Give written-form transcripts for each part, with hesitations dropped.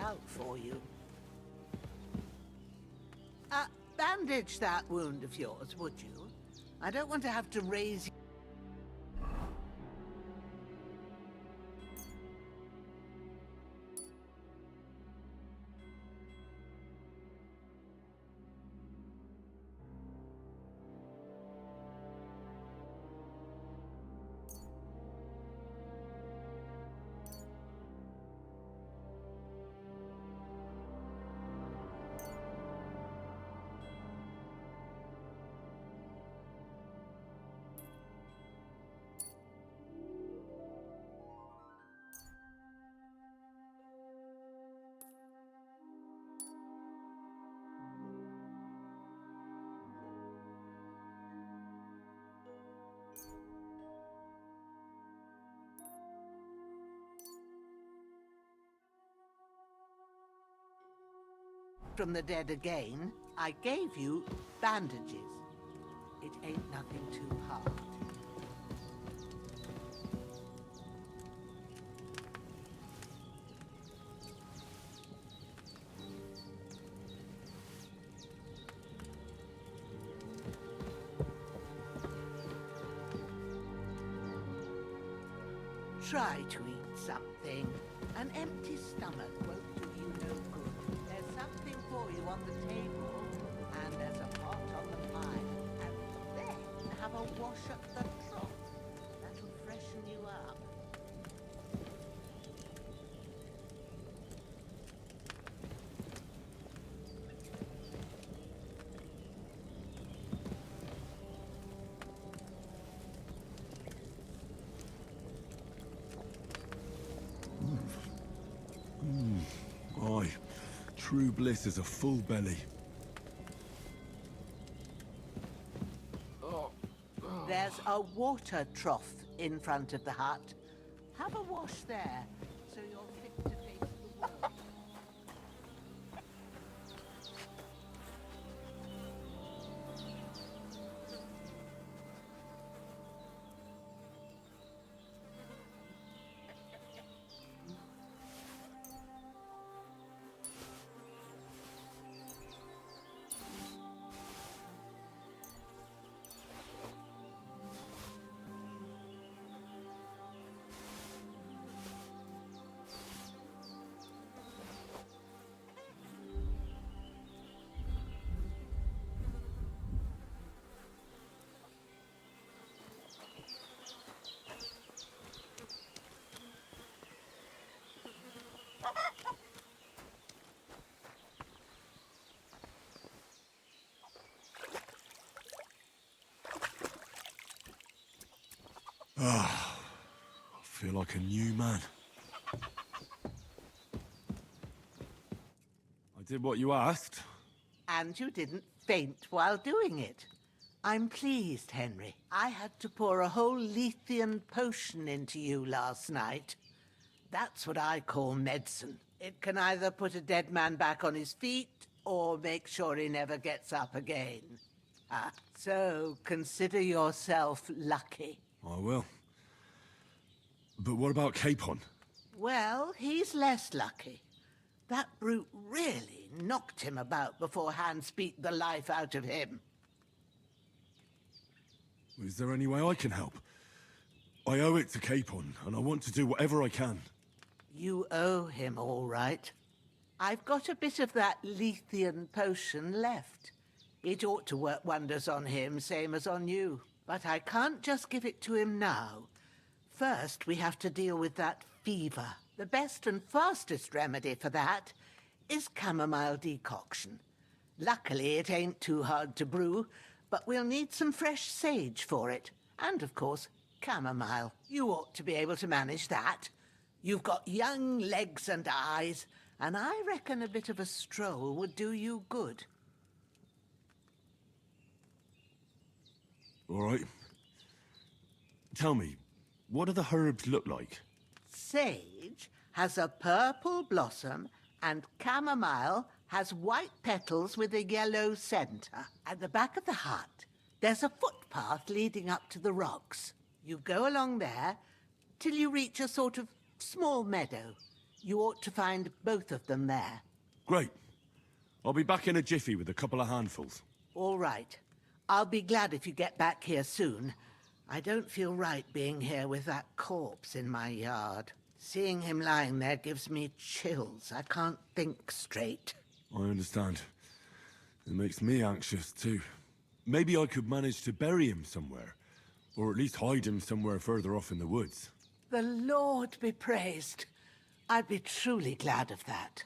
out for you. Bandage that wound of yours, would you? I don't want to have to raise you. From the dead again, I gave you bandages. It ain't nothing too hard. Try to eat something. An empty stomach won't do you no good. There's something for you on the table, and there's a pot on the fire. And then have a wash at the trough. That'll freshen you up. Aye, true bliss is a full belly. There's a water trough in front of the hut. Have a wash there, so you're fit to face the world. I feel like a new man. I did what you asked. And you didn't faint while doing it. I'm pleased, Henry. I had to pour a whole Lethean potion into you last night. That's what I call medicine. It can either put a dead man back on his feet or make sure he never gets up again. So consider yourself lucky. I will. But what about Capon? Well, he's less lucky. That brute really knocked him about before Hans beat the life out of him. Is there any way I can help? I owe it to Capon, and I want to do whatever I can. You owe him, all right. I've got a bit of that Lethean potion left. It ought to work wonders on him, same as on you. But I can't just give it to him now. First, we have to deal with that fever. The best and fastest remedy for that is chamomile decoction. Luckily, it ain't too hard to brew, but we'll need some fresh sage for it. And, of course, chamomile. You ought to be able to manage that. You've got young legs and eyes, and I reckon a bit of a stroll would do you good. All right. Tell me, what do the herbs look like? Sage has a purple blossom, and chamomile has white petals with a yellow center. At the back of the hut, there's a footpath leading up to the rocks. You go along there till you reach a sort of small meadow. You ought to find both of them there. Great. I'll be back in a jiffy with a couple of handfuls. All right. I'll be glad if you get back here soon. I don't feel right being here with that corpse in my yard. Seeing him lying there gives me chills. I can't think straight. I understand. It makes me anxious, too. Maybe I could manage to bury him somewhere. Or at least hide him somewhere further off in the woods. The Lord be praised. I'd be truly glad of that.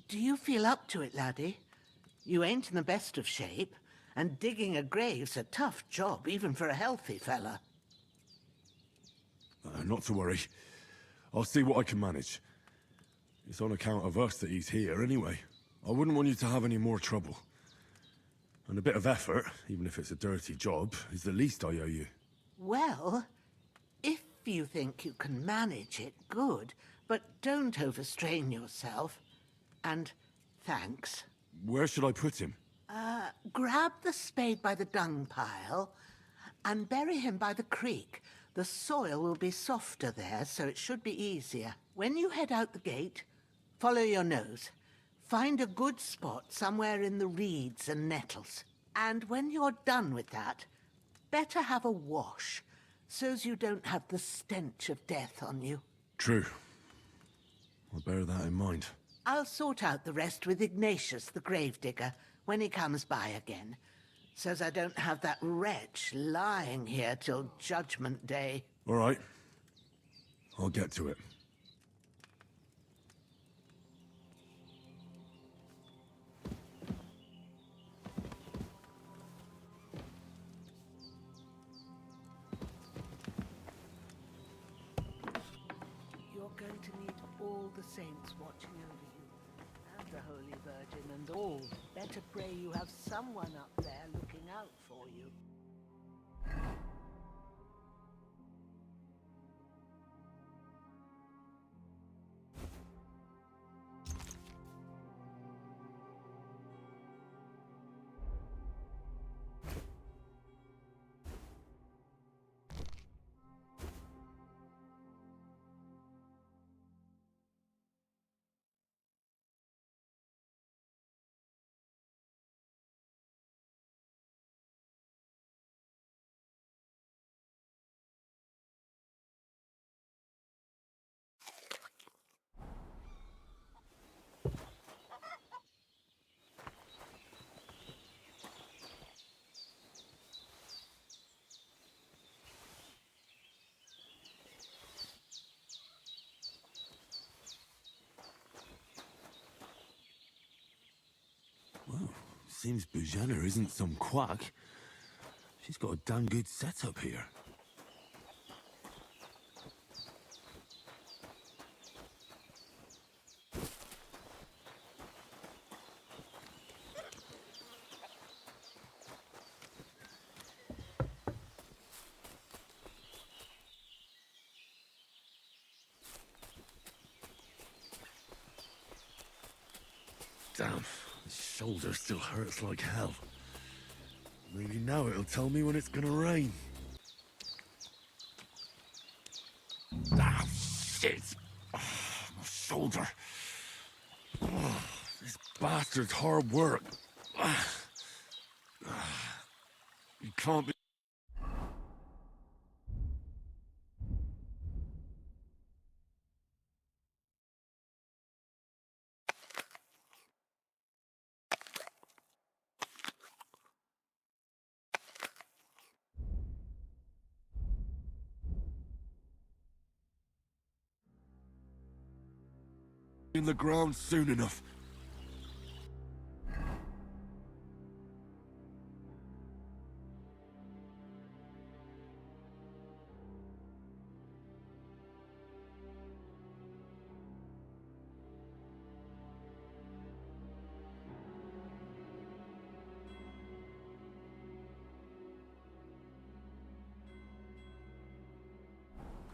Do you feel up to it, laddie? You ain't in the best of shape, and digging a grave's a tough job, even for a healthy fella. Not to worry. I'll see what I can manage. It's on account of us that he's here, anyway. I wouldn't want you to have any more trouble. And a bit of effort, even if it's a dirty job, is the least I owe you. Well, if you think you can manage it, good. But don't overstrain yourself. And thanks. Where should I put him? Grab the spade by the dung pile and bury him by the creek. The soil will be softer there, so it should be easier. When you head out the gate, follow your nose. Find a good spot somewhere in the reeds and nettles. And when you're done with that, better have a wash, so's you don't have the stench of death on you. True. I'll bear that in mind. I'll sort out the rest with Ignatius, the gravedigger, when he comes by again, so's I don't have that wretch lying here till Judgment Day. All right. I'll get to it. You're going to need all the saints watching over you, and the Holy Virgin and all. Better pray you have someone up there looking out for you. Well, seems Bujana isn't some quack. She's got a damn good setup here. Damn, the shoulder still hurts like hell. Maybe now it'll tell me when it's gonna rain. Ah, shit! Oh, my shoulder. Oh, this bastard's hard work. You can't be... in the ground soon enough.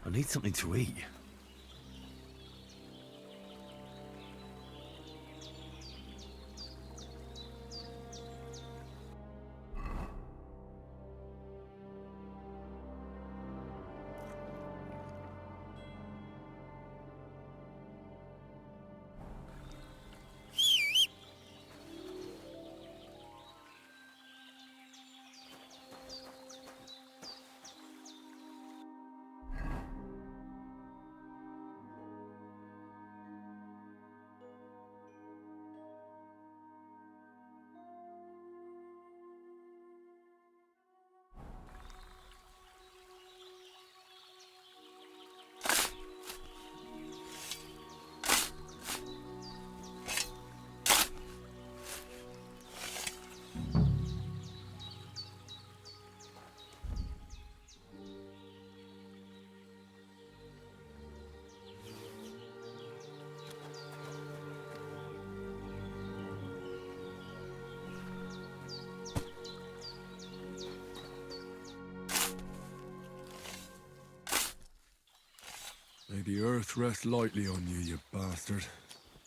I need something to eat. May the earth rest lightly on you, you bastard.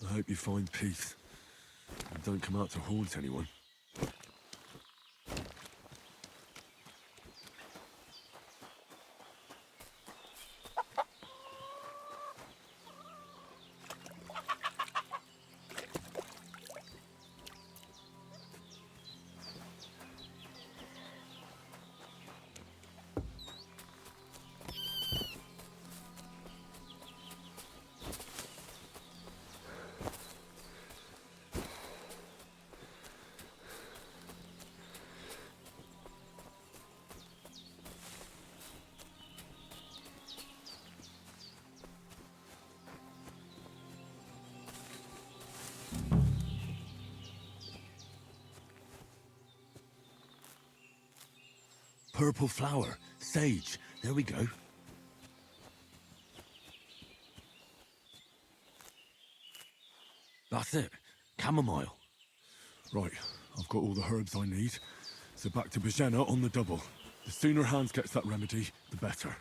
I hope you find peace. And don't come out to haunt anyone. Purple flower. Sage. There we go. That's it. Chamomile. Right. I've got all the herbs I need. So back to Bajena on the double. The sooner Hans gets that remedy, the better.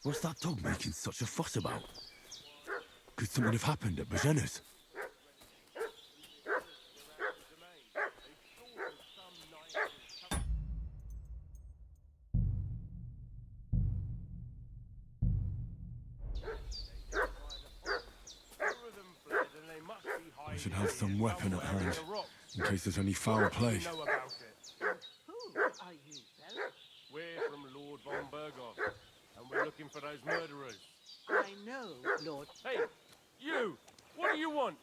What's that dog making such a fuss about? Could something have happened at Bajena's? I should have some weapon at hand, in case there's any foul play. Who are you, fella? We're from Lord von Burgos, and we're looking for those murderers. I know, Lord. Hey, you! What do you want?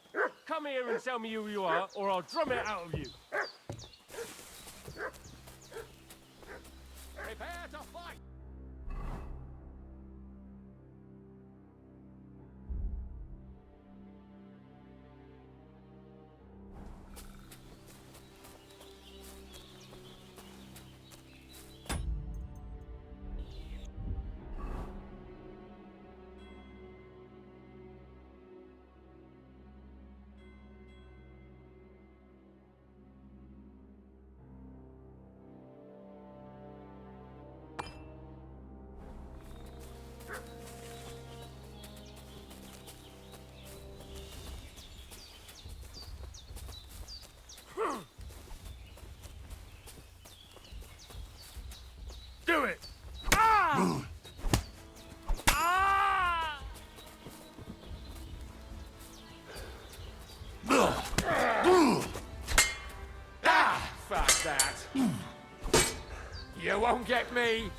Come here and tell me who you are, or I'll drum it out of you. Prepare to fight! Do it! Ah! Ah! Ah! Fuck that! You won't get me!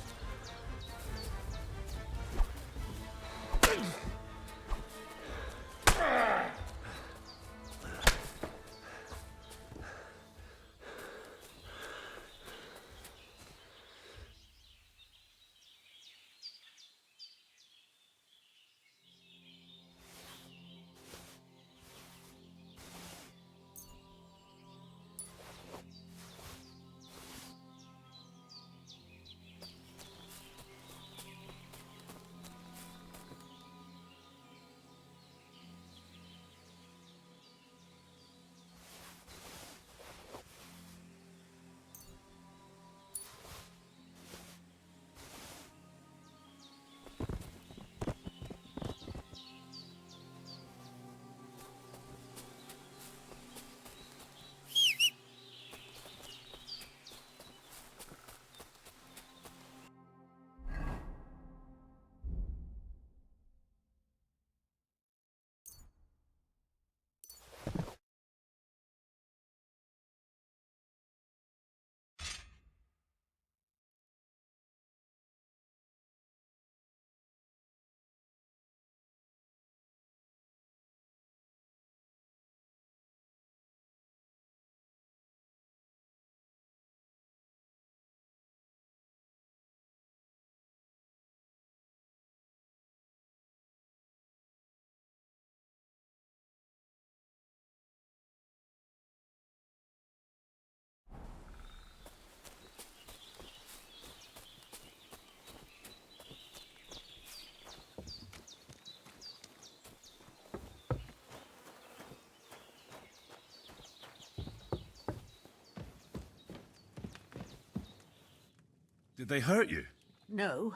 Did they hurt you? No,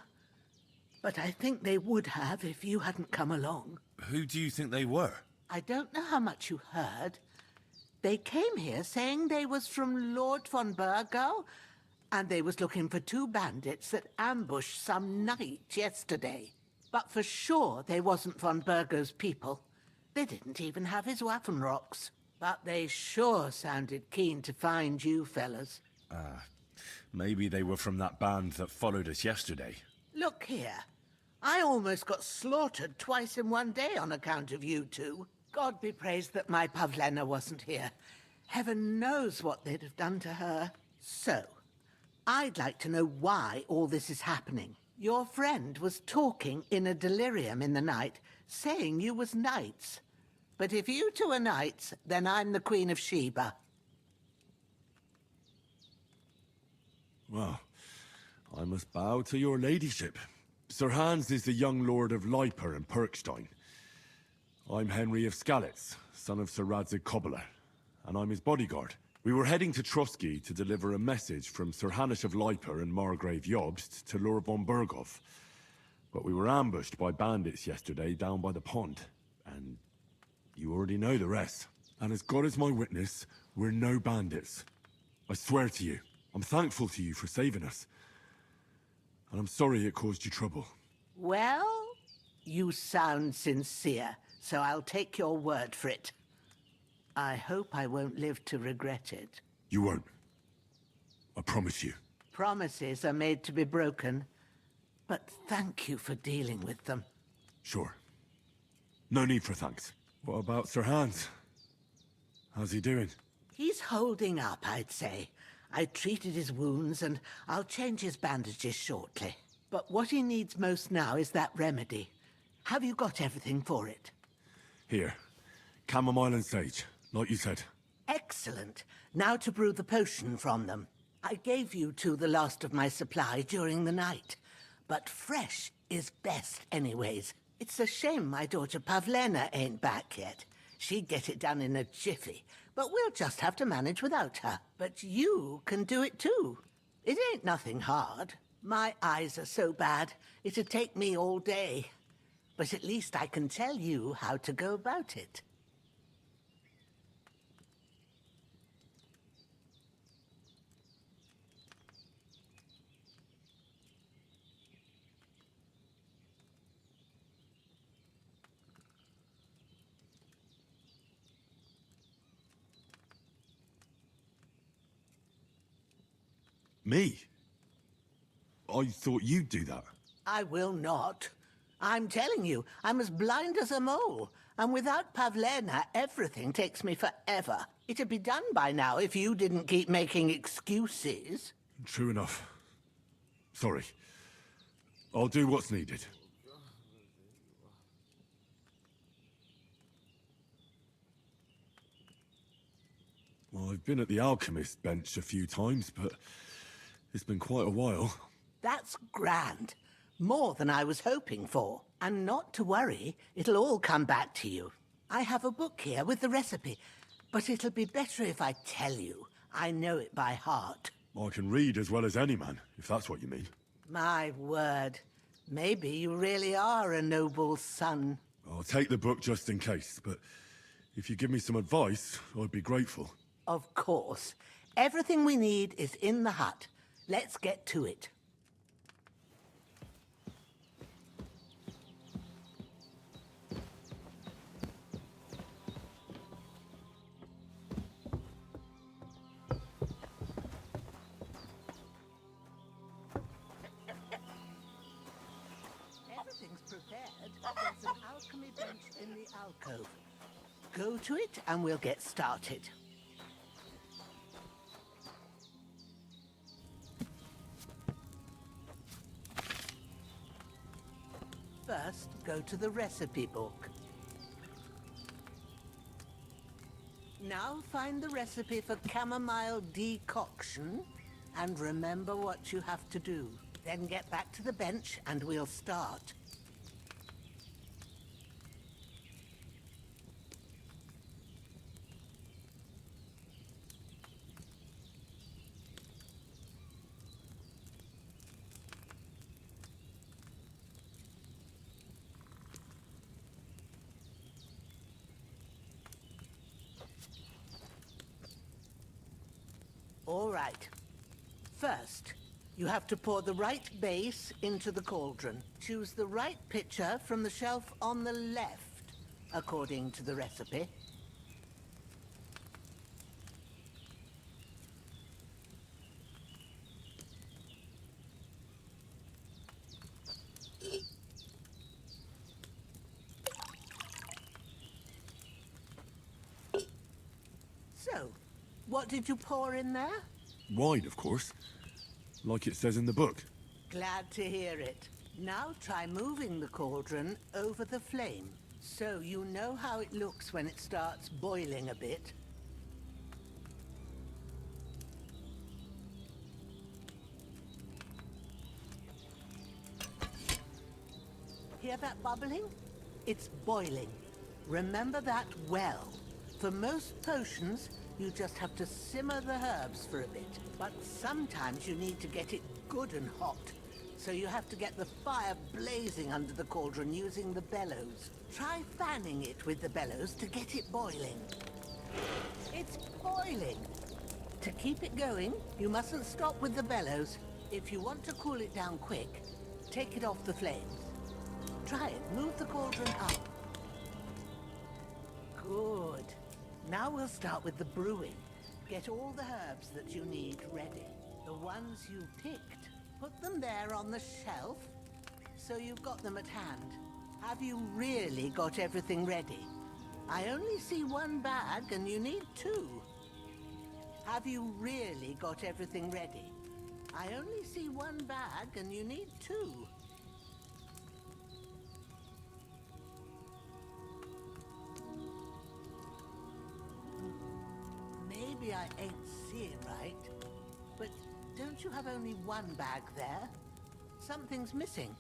but I think they would have if you hadn't come along. Who do you think they were? I don't know how much you heard. They came here saying they was from Lord von Burgo, and they was looking for 2 bandits that ambushed some knight yesterday. But for sure they wasn't von Burgo's people. They didn't even have his Waffenrocks. But they sure sounded keen to find you fellas. Maybe they were from that band that followed us yesterday. Look here. I almost got slaughtered twice in one day on account of you two. God be praised that my Pavlena wasn't here. Heaven knows what they'd have done to her. So, I'd like to know why all this is happening. Your friend was talking in a delirium in the night, saying you was knights. But if you two are knights, then I'm the Queen of Sheba. Well, I must bow to your ladyship. Sir Hans is the young lord of Leiper and Perkstein. I'm Henry of Skalitz, son of Sir Radzig Kobbler, and I'm his bodyguard. We were heading to Trotsky to deliver a message from Sir Hanish of Leiper and Margrave Jobst to Lord von Burgov. But we were ambushed by bandits yesterday down by the pond, and you already know the rest. And as God is my witness, we're no bandits. I swear to you, I'm thankful to you for saving us. And I'm sorry it caused you trouble. Well, you sound sincere, so I'll take your word for it. I hope I won't live to regret it. You won't. I promise you. Promises are made to be broken, but thank you for dealing with them. Sure. No need for thanks. What about Sir Hans? How's he doing? He's holding up, I'd say. I treated his wounds, and I'll change his bandages shortly. But what he needs most now is that remedy. Have you got everything for it? Here. Chamomile and sage, like you said. Excellent. Now to brew the potion from them. I gave you two the last of my supply during the night. But fresh is best anyways. It's a shame my daughter Pavlena ain't back yet. She'd get it done in a jiffy. But we'll just have to manage without her. But you can do it too. It ain't nothing hard. My eyes are so bad, it'd take me all day. But at least I can tell you how to go about it. Me? I thought you'd do that. I will not. I'm telling you, I'm as blind as a mole. And without Pavlena, everything takes me forever. It'd be done by now if you didn't keep making excuses. True enough. Sorry. I'll do what's needed. Well, I've been at the alchemist bench a few times, but it's been quite a while. That's grand. More than I was hoping for. And not to worry, it'll all come back to you. I have a book here with the recipe, but it'll be better if I tell you. I know it by heart. I can read as well as any man, if that's what you mean. My word. Maybe you really are a noble son. I'll take the book just in case, but if you give me some advice, I'd be grateful. Of course. Everything we need is in the hut. Let's get to it. Everything's prepared. There's an alchemy bench in the alcove. Go to it and we'll get started. First, go to the recipe book. Now find the recipe for chamomile decoction and remember what you have to do. Then get back to the bench and we'll start. right. First, you have to pour the right base into the cauldron. Choose the right pitcher from the shelf on the left, according to the recipe. So, what did you pour in there? Wine, of course. Like it says in the book. Glad to hear it. Now try moving the cauldron over the flame, so you know how it looks when it starts boiling a bit. Hear that bubbling? It's boiling. Remember that well. For most potions, you just have to simmer the herbs for a bit. But sometimes you need to get it good and hot. So you have to get the fire blazing under the cauldron using the bellows. Try fanning it with the bellows to get it boiling. It's boiling. To keep it going, you mustn't stop with the bellows. If you want to cool it down quick, take it off the flames. Try it. Move the cauldron up. Good. Now we'll start with the brewing. Get all the herbs that you need ready. The ones you picked. Put them there on the shelf, so you've got them at hand. Have you really got everything ready? I only see one bag and you need two. Have you really got everything ready? I only see one bag and you need two. Maybe I ain't seeing right, but don't you have only one bag there? Something's missing.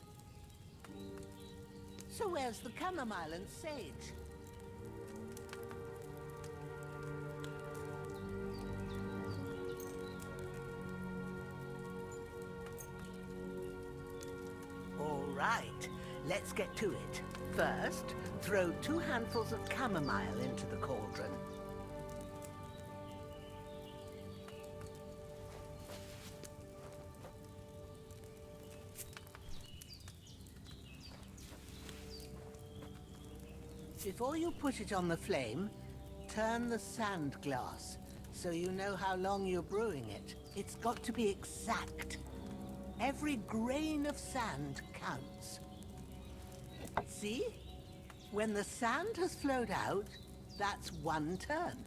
So where's the chamomile and sage? All right, let's get to it. First, throw 2 handfuls of chamomile into the cauldron. Before you put it on the flame, turn the sand glass so you know how long you're brewing it. It's got to be exact. Every grain of sand counts. See? When the sand has flowed out, that's 1 turn.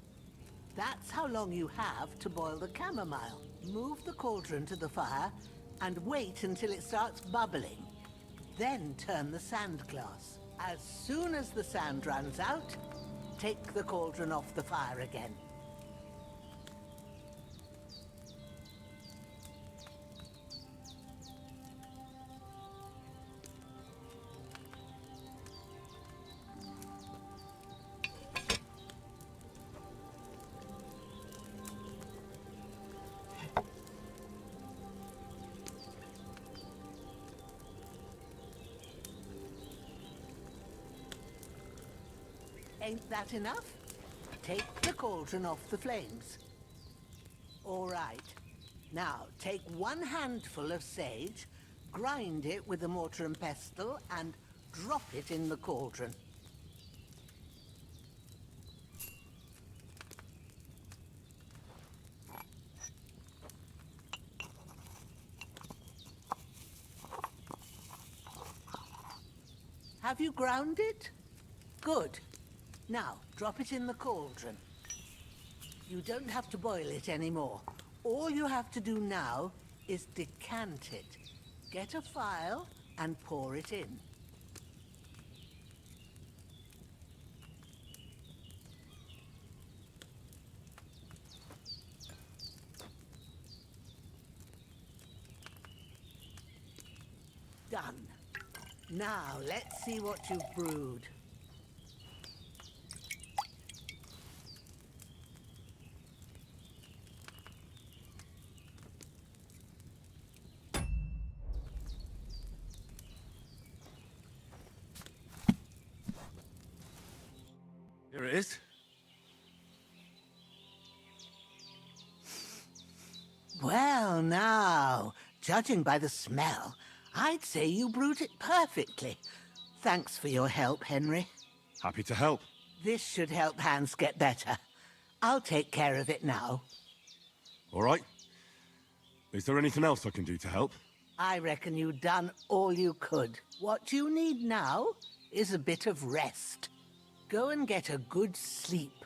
That's how long you have to boil the chamomile. Move the cauldron to the fire and wait until it starts bubbling. Then turn the sand glass. As soon as the sand runs out, take the cauldron off the fire again. Ain't that enough? Take the cauldron off the flames. All right. Now, take 1 handful of sage, grind it with a mortar and pestle, and drop it in the cauldron. Have you ground it? Good. Now, drop it in the cauldron. You don't have to boil it anymore. All you have to do now is decant it. Get a phial and pour it in. Done. Now, let's see what you've brewed. Here it is. Well, now, judging by the smell, I'd say you brewed it perfectly. Thanks for your help, Henry. Happy to help. This should help Hans get better. I'll take care of it now. All right. Is there anything else I can do to help? I reckon you've done all you could. What you need now is a bit of rest. Go and get a good sleep.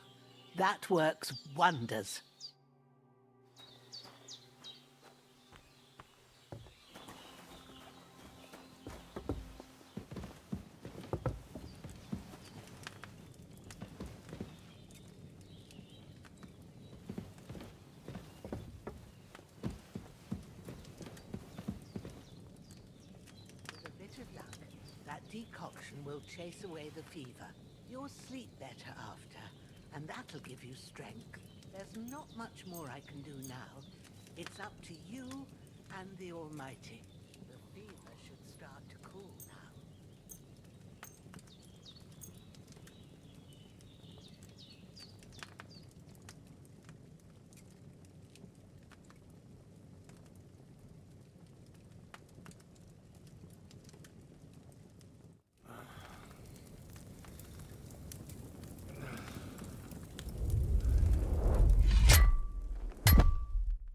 That works wonders. Decoction will chase away the fever. You'll sleep better after, and that'll give you strength. There's not much more I can do now. It's up to you and the Almighty. The fever should start to cool now.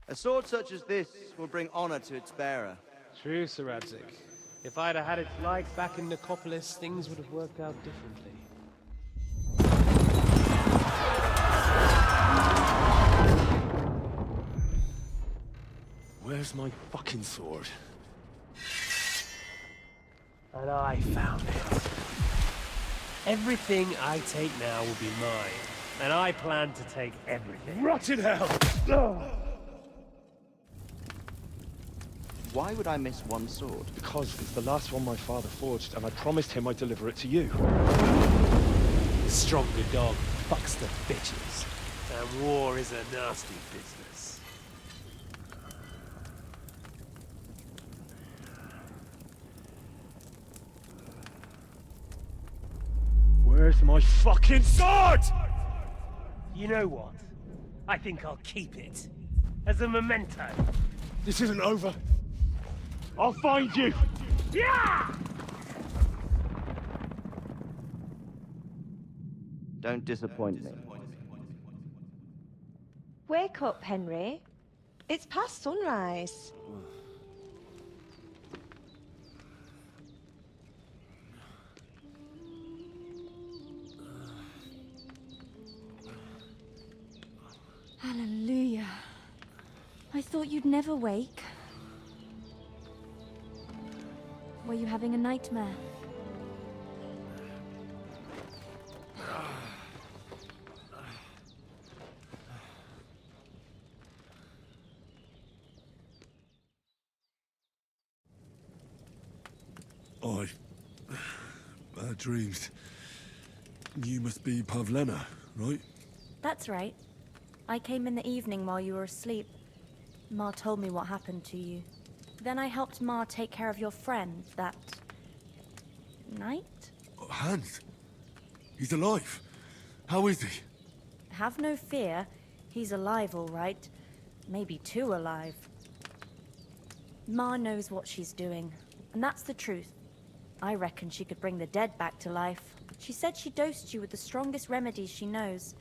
A sword such as this will bring honor to its bearer. True, Sir Radzik. If I'd have had its like back in Nicopolis, things would have worked out differently. Where's my fucking sword? And I found it. Everything I take now will be mine. And I plan to take everything. Rot in hell! Why would I miss one sword? Because it's the last one my father forged, and I promised him I'd deliver it to you. The stronger dog fucks the bitches. And war is a nasty business. Where's my fucking sword? You know what? I think I'll keep it. As a memento. This isn't over. I'll find you! Yeah! Don't disappoint me. Wake up, Henry. It's past sunrise. Hallelujah. I thought you'd never wake. Were you having a nightmare? Bad dreams. You must be Pavlena, right? That's right. I came in the evening while you were asleep. Ma told me what happened to you. Then I helped Ma take care of your friend that night? Hans? He's alive. How is he? Have no fear. He's alive, all right. Maybe too alive. Ma knows what she's doing, and that's the truth. I reckon she could bring the dead back to life. She said she dosed you with the strongest remedies she knows,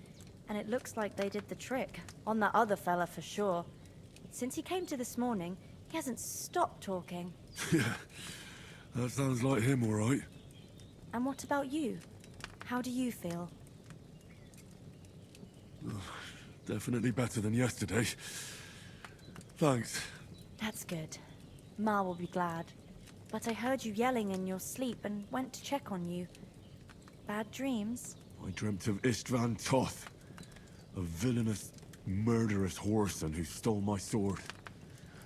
and it looks like they did the trick. On that other fella for sure. Since he came to this morning, he hasn't stopped talking. Yeah, that sounds like him, all right. And what about you? How do you feel? Definitely better than yesterday. Thanks. That's good. Ma will be glad. But I heard you yelling in your sleep and went to check on you. Bad dreams? I dreamt of Istvan Toth, a villainous, murderous whoreson who stole my sword.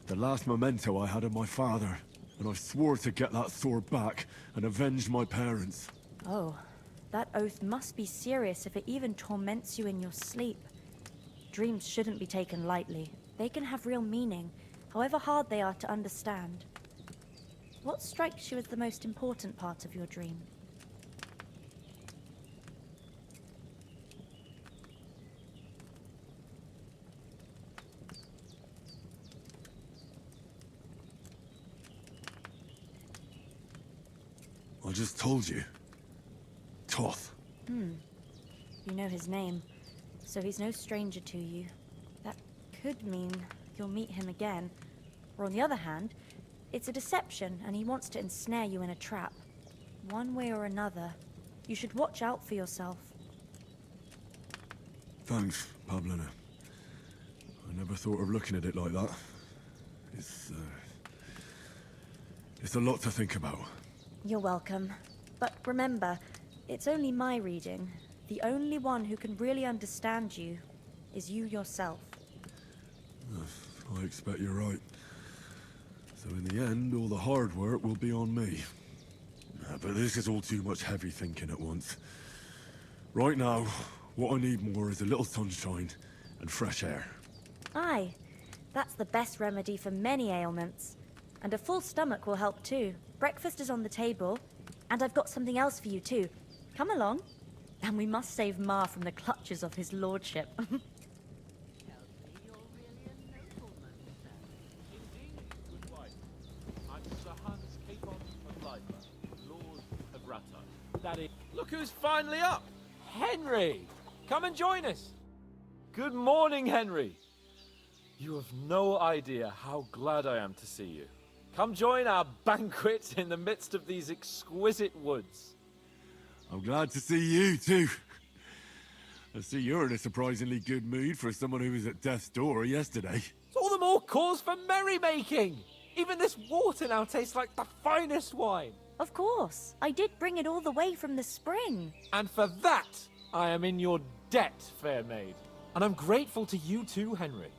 The last memento I had of my father, and I swore to get that sword back and avenge my parents. Oh, that oath must be serious if it even torments you in your sleep. Dreams shouldn't be taken lightly. They can have real meaning, however hard they are to understand. What strikes you as the most important part of your dream? I just told you. Toth. You know his name, so he's no stranger to you. That could mean you'll meet him again. Or on the other hand, it's a deception and he wants to ensnare you in a trap. One way or another, you should watch out for yourself. Thanks, Pablina. I never thought of looking at it like that. It's a lot to think about. You're welcome. But remember, it's only my reading. The only one who can really understand you is you yourself. I expect you're right. So in the end, all the hard work will be on me. But this is all too much heavy thinking at once. Right now, what I need more is a little sunshine and fresh air. Aye, that's the best remedy for many ailments. And a full stomach will help too. Breakfast is on the table, and I've got something else for you too. Come along. And we must save Ma from the clutches of his lordship. Look who's finally up! Henry! Come and join us! Good morning, Henry! You have no idea how glad I am to see you. Come join our banquet in the midst of these exquisite woods. I'm glad to see you, too. I see you're in a surprisingly good mood for someone who was at death's door yesterday. It's all the more cause for merrymaking! Even this water now tastes like the finest wine! Of course, I did bring it all the way from the spring. And for that, I am in your debt, fair maid. And I'm grateful to you too, Henry.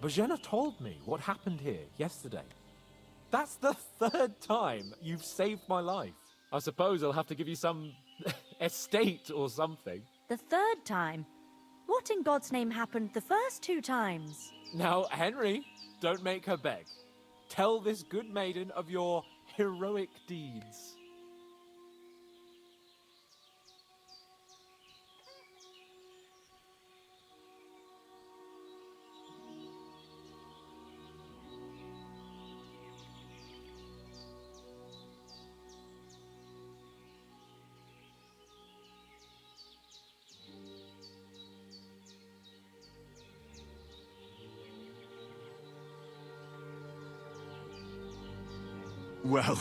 Bojena told me what happened here yesterday. That's the third time you've saved my life. I suppose I'll have to give you some estate or something. The third time? What in God's name happened the first 2 times? Now, Henry, don't make her beg. Tell this good maiden of your heroic deeds. Well,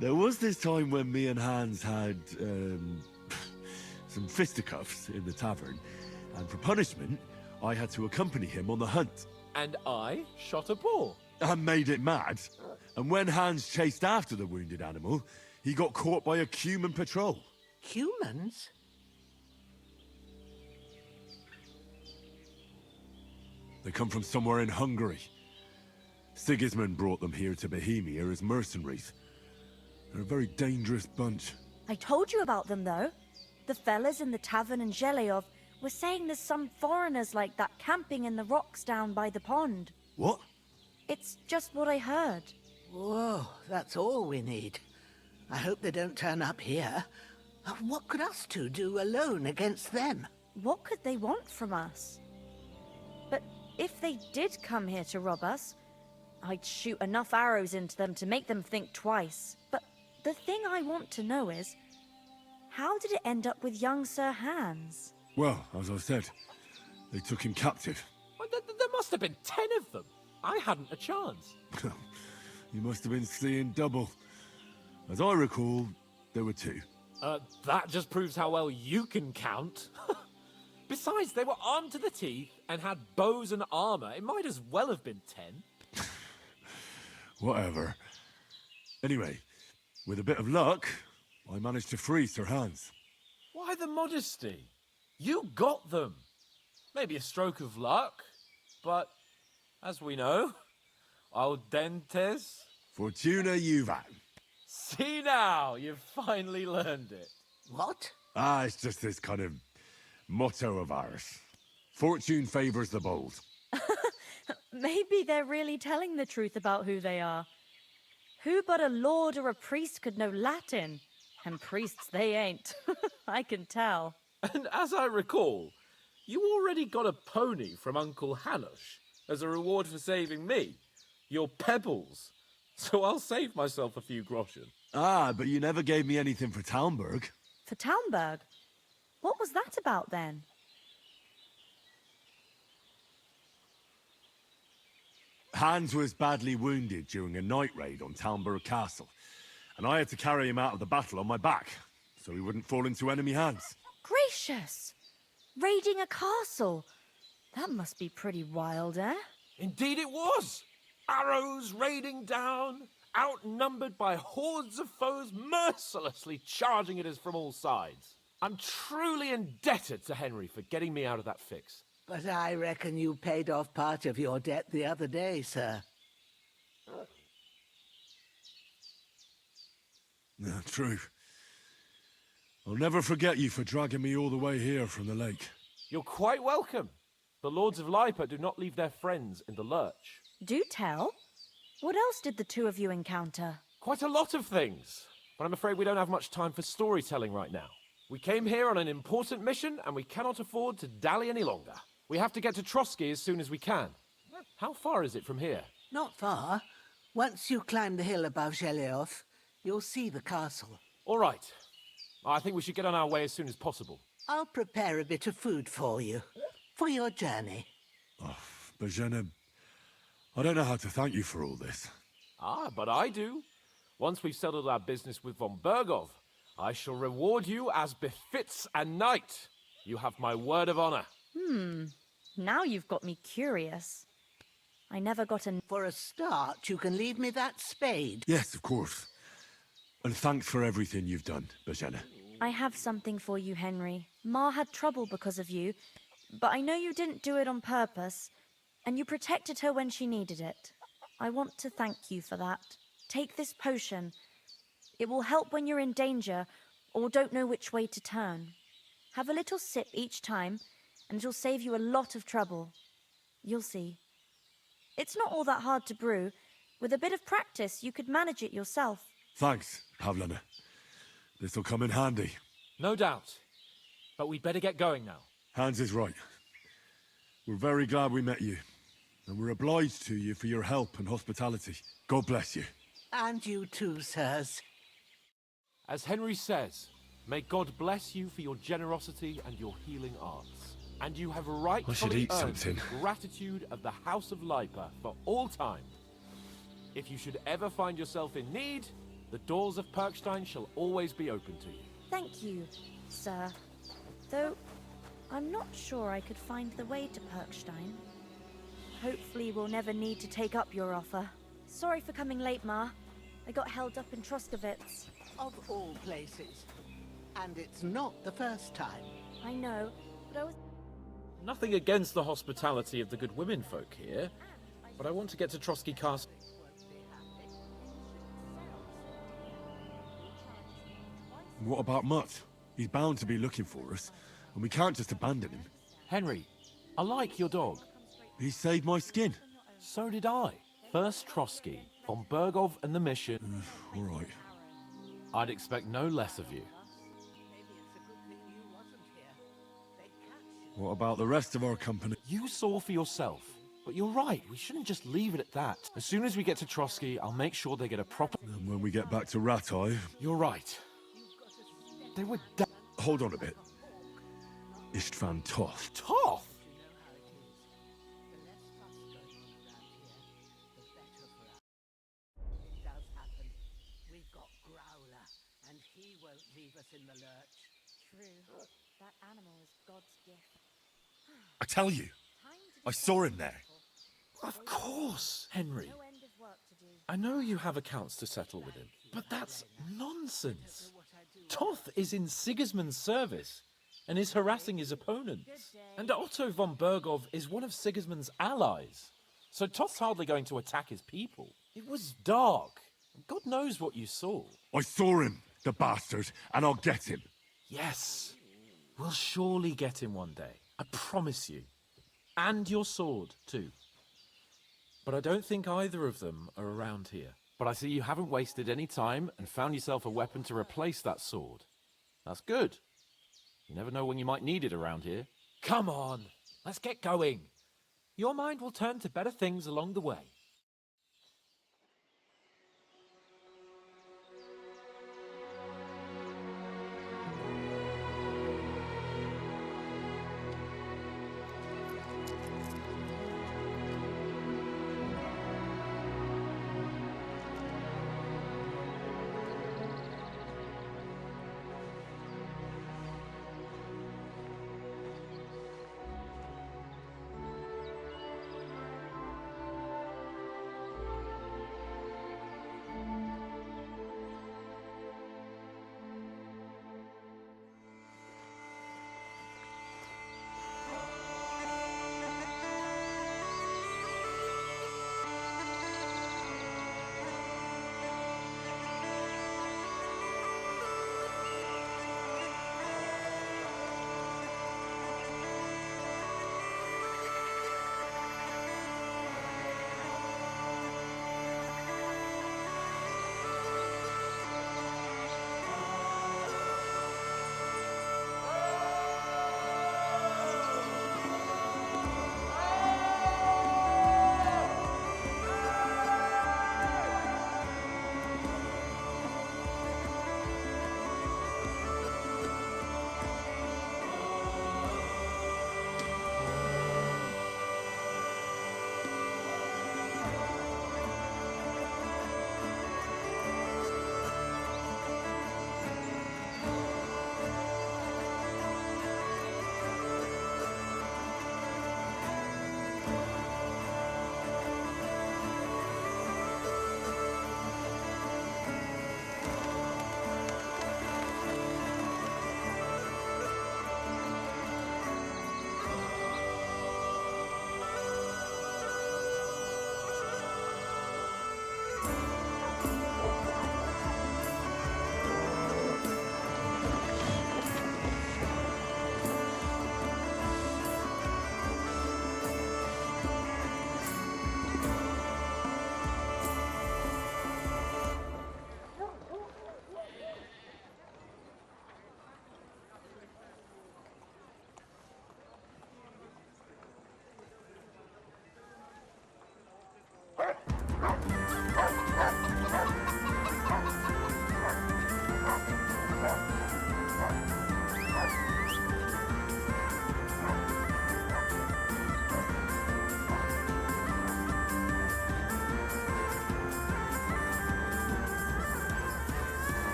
there was this time when me and Hans had, some fisticuffs in the tavern, and for punishment, I had to accompany him on the hunt. And I shot a boar. I made it mad, and when Hans chased after the wounded animal, he got caught by a human patrol. Humans? They come from somewhere in Hungary. Sigismund brought them here to Bohemia as mercenaries. They're a very dangerous bunch. I told you about them, though. The fellas in the tavern in Zheleyov were saying there's some foreigners like that camping in the rocks down by the pond. What? It's just what I heard. Whoa, that's all we need. I hope they don't turn up here. What could us two do alone against them? What could they want from us? But if they did come here to rob us, I'd shoot enough arrows into them to make them think twice. But the thing I want to know is, how did it end up with young Sir Hans? Well, as I said, they took him captive. Well, there must have been 10 of them. I hadn't a chance. You must have been seeing double. As I recall, there were 2. That just proves how well you can count. Besides, they were armed to the teeth and had bows and armor. It might as well have been 10. Whatever. Anyway, with a bit of luck, I managed to free Sir Hans. Why the modesty? You got them. Maybe a stroke of luck, but as we know, audentes. Fortuna juvat. See now, you've finally learned it. What? It's just this kind of motto of ours. Fortune favors the bold. Maybe they're really telling the truth about who they are. Who but a lord or a priest could know Latin? And priests they ain't. I can tell. And as I recall, you already got a pony from Uncle Hanush as a reward for saving me. Your pebbles. So I'll save myself a few groschen. Ah, but you never gave me anything for Talmberg. For Talmberg? What was that about then? Hans was badly wounded during a night raid on Talmberg Castle, and I had to carry him out of the battle on my back, so he wouldn't fall into enemy hands. Gracious! Raiding a castle? That must be pretty wild, eh? Indeed it was! Arrows raining down, outnumbered by hordes of foes mercilessly charging at us from all sides. I'm truly indebted to Henry for getting me out of that fix. But I reckon you paid off part of your debt the other day, sir. Yeah, true. I'll never forget you for dragging me all the way here from the lake. You're quite welcome. The Lords of Lipa do not leave their friends in the lurch. Do tell. What else did the two of you encounter? Quite a lot of things, but I'm afraid we don't have much time for storytelling right now. We came here on an important mission, and we cannot afford to dally any longer. We have to get to Trotsky as soon as we can. How far is it from here? Not far. Once you climb the hill above Geleoth, you'll see the castle. All right. I think we should get on our way as soon as possible. I'll prepare a bit of food for you, for your journey. Oh, Bajena, I don't know how to thank you for all this. Ah, but I do. Once we've settled our business with von Bergov, I shall reward you as befits a knight. You have my word of honor. Now you've got me curious. I never got a... For a start, you can leave me that spade. Yes, of course. And thanks for everything you've done, Bajena. I have something for you, Henry. Ma had trouble because of you, but I know you didn't do it on purpose, and you protected her when she needed it. I want to thank you for that. Take this potion. It will help when you're in danger or don't know which way to turn. Have a little sip each time, and it'll save you a lot of trouble. You'll see. It's not all that hard to brew. With a bit of practice, you could manage it yourself. Thanks, Pavlana. This'll come in handy. No doubt. But we'd better get going now. Hans is right. We're very glad we met you. And we're obliged to you for your help and hospitality. God bless you. And you too, sirs. As Henry says, may God bless you for your generosity and your healing arts. And you have I should rightfully eat earned something. the gratitude of the House of Lipa for all time. If you should ever find yourself in need, the doors of Perkstein shall always be open to you. Thank you, sir. Though, I'm not sure I could find the way to Perkstein. Hopefully we'll never need to take up your offer. Sorry for coming late, Ma. I got held up in Troskowitz. Of all places. And it's not the first time. I know, but I was... Nothing against the hospitality of the good women folk here, but I want to get to Trotsky Castle. What about Mutt? He's bound to be looking for us, and we can't just abandon him. Henry, I like your dog. He saved my skin. So did I. First Trotsky, von Bergov and the mission. All right. I'd expect no less of you. What about the rest of our company? You saw for yourself. But you're right, we shouldn't just leave it at that. As soon as we get to Trotsky, I'll make sure they get a proper... And when we get back to RATO... You're right. They were Hold on a bit. Istvan Toth. Toth! We've got Growler, and he won't leave us in the lurch. True. That animal is God's gift. I tell you, I saw him there. Of course, Henry. No end of work to do. I know you have accounts to settle with him, but that's nonsense. Toth is in Sigismund's service and is harassing his opponents. And Otto von Bergov is one of Sigismund's allies. So Toth's hardly going to attack his people. It was dark. God knows what you saw. I saw him, the bastard, and I'll get him. Yes. We'll surely get him one day. I promise you. And your sword, too. But I don't think either of them are around here. But I see you haven't wasted any time and found yourself a weapon to replace that sword. That's good. You never know when you might need it around here. Come on, let's get going. Your mind will turn to better things along the way.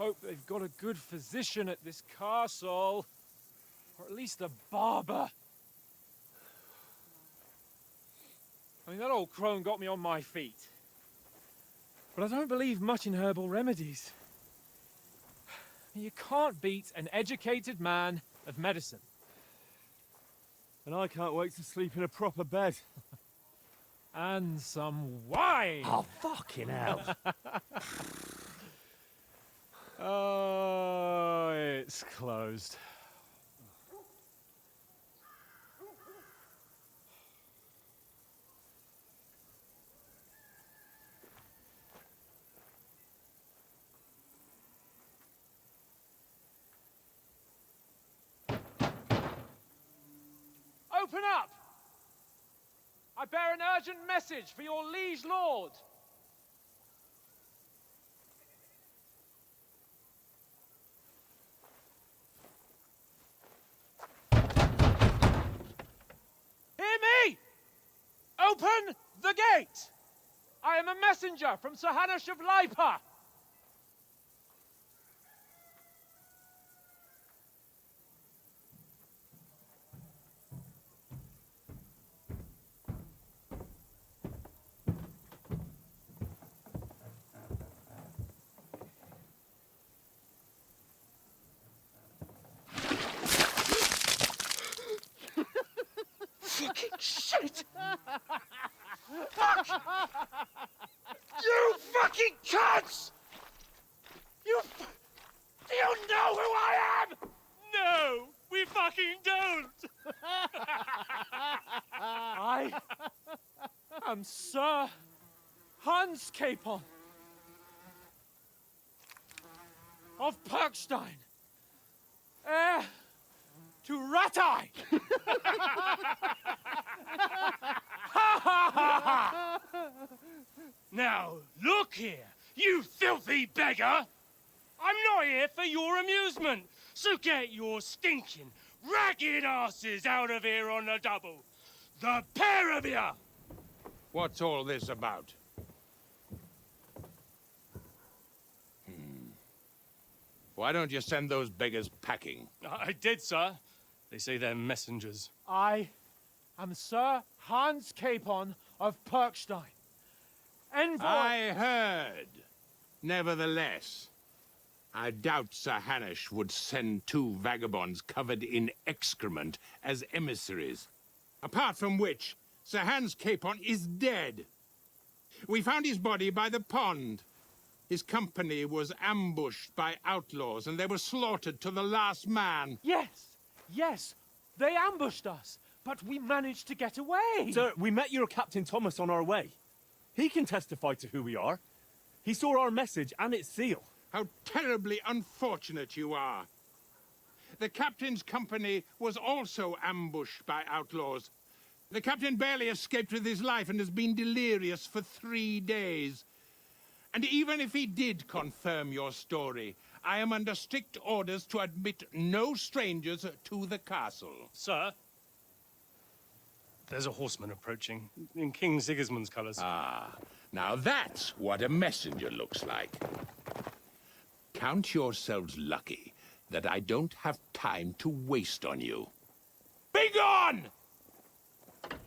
hope they've got a good physician at this castle. Or at least a barber. I mean, that old crone got me on my feet. But I don't believe much in herbal remedies. You can't beat an educated man of medicine. And I can't wait to sleep in a proper bed. And some wine! Oh, fucking hell. Oh, it's closed. Open up! I bear an urgent message for your liege lord. Hear me! Open the gate! I am a messenger from Sir Hanush of Lipa. Fucking shit! Fuck! You fucking cunts! Do you know who I am? No, we fucking don't. I am Sir Hans Capon of Perkstein, heir to Ratai. Now, look here, you filthy beggar! I'm not here for your amusement, so get your stinking, ragged asses out of here on the double. The pair of you! What's all this about? Why don't you send those beggars packing? I did, sir. They say they're messengers. I am Sir Hans Capon of Perkstein, envoy. I heard. Nevertheless, I doubt Sir Hanush would send two vagabonds covered in excrement as emissaries. Apart from which, Sir Hans Capon is dead. We found his body by the pond. His company was ambushed by outlaws, and they were slaughtered to the last man. Yes, they ambushed us, but we managed to get away. Sir, we met your Captain Thomas on our way. He can testify to who we are. He saw our message and its seal. How terribly unfortunate you are. The captain's company was also ambushed by outlaws. The captain barely escaped with his life and has been delirious for 3 days. And even if he did confirm your story, I am under strict orders to admit no strangers to the castle. Sir, there's a horseman approaching, in King Sigismund's colours. Ah, now that's what a messenger looks like. Count yourselves lucky that I don't have time to waste on you. Be gone! I'm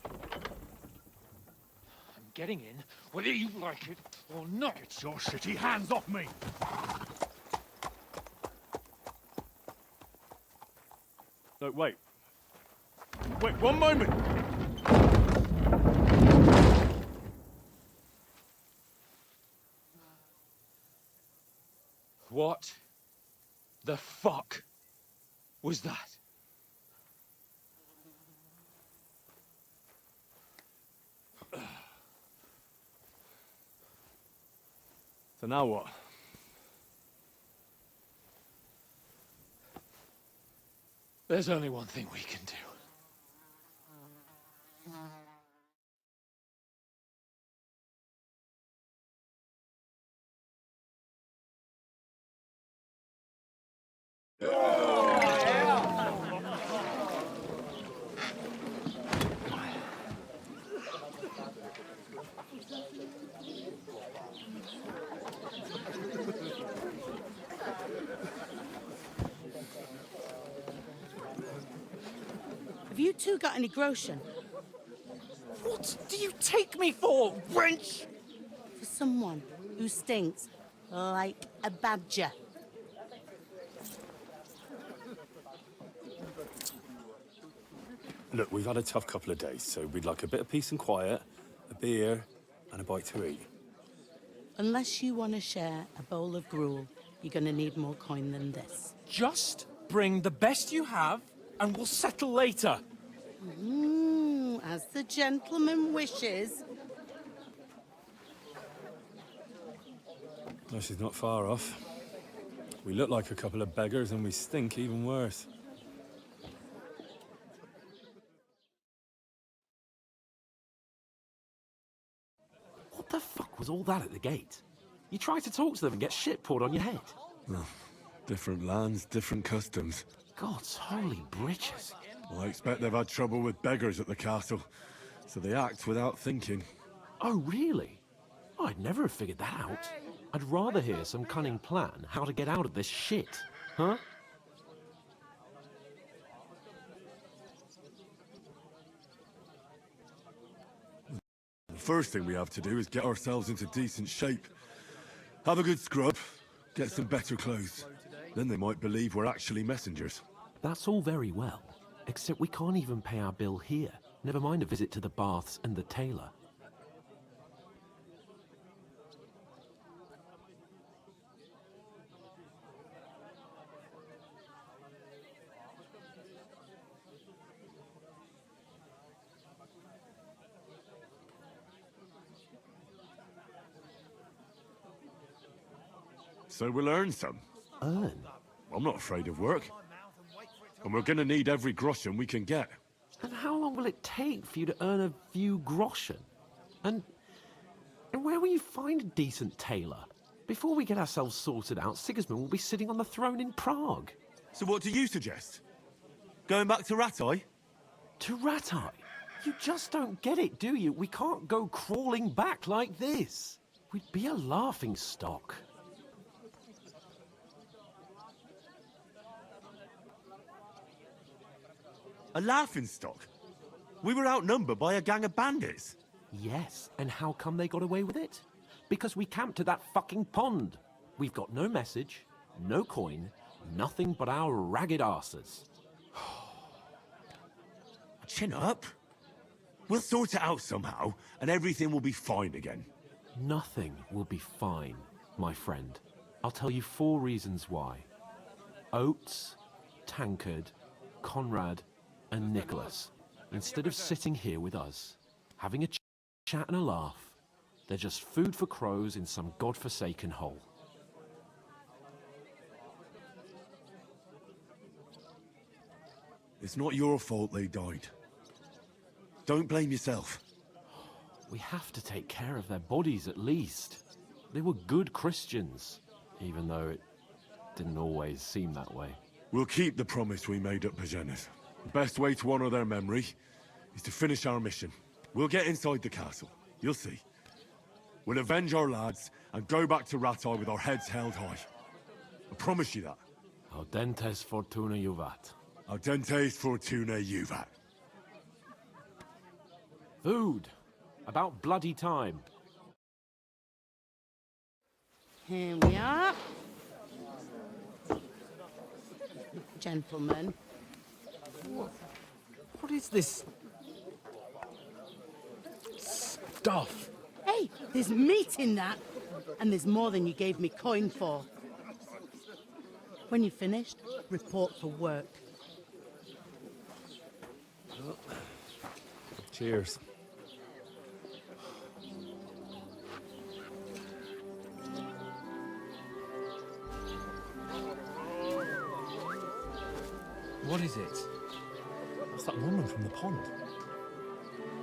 getting in, whether you like it or not. Get your shitty hands off me! No, wait. Wait, one moment! What the fuck was that? So now what? There's only one thing we can do. Have you two got any groschen? What do you take me for, wench? For someone who stinks like a badger. Look, we've had a tough couple of days, so we'd like a bit of peace and quiet, a beer, and a bite to eat. Unless you want to share a bowl of gruel, you're going to need more coin than this. Just bring the best you have, and we'll settle later. As the gentleman wishes. No, she's not far off. We look like a couple of beggars, and we stink even worse. What the fuck was all that at the gate? You try to talk to them and get shit poured on your head. Well, different lands, different customs. God's holy britches. Well, I expect they've had trouble with beggars at the castle, so they act without thinking. Oh, really? I'd never have figured that out. I'd rather hear some cunning plan how to get out of this shit, huh? The first thing we have to do is get ourselves into decent shape. Have a good scrub, get some better clothes. Then they might believe we're actually messengers. That's all very well, except we can't even pay our bill here. Never mind a visit to the baths and the tailor. So we'll earn some. Earn? I'm not afraid of work. And we're gonna need every groschen we can get. And how long will it take for you to earn a few groschen? And where will you find a decent tailor? Before we get ourselves sorted out, Sigismund will be sitting on the throne in Prague. So what do you suggest? Going back to RATO? To RATO? You just don't get it, do you? We can't go crawling back like this. We'd be a laughing stock. A laughingstock? We were outnumbered by a gang of bandits. Yes, and how come they got away with it? Because we camped at that fucking pond. We've got no message, no coin, nothing but our ragged arses. Chin up. We'll sort it out somehow, and everything will be fine again. Nothing will be fine, my friend. I'll tell you 4 reasons why. Oates, Tankard, Conrad, and Nicholas, instead of sitting here with us, having a chat and a laugh, they're just food for crows in some godforsaken hole. It's not your fault they died. Don't blame yourself. We have to take care of their bodies at least. They were good Christians, even though it didn't always seem that way. We'll keep the promise we made at Bajenas. The best way to honor their memory is to finish our mission. We'll get inside the castle. You'll see. We'll avenge our lads and go back to RATO with our heads held high. I promise you that. Audentes fortuna juvat. Audentes fortuna juvat. Food. About bloody time. Here we are. Gentlemen. What is this stuff? Hey, there's meat in that. And there's more than you gave me coin for. When you're finished, report for work. Cheers. What is it? What's that woman from the pond?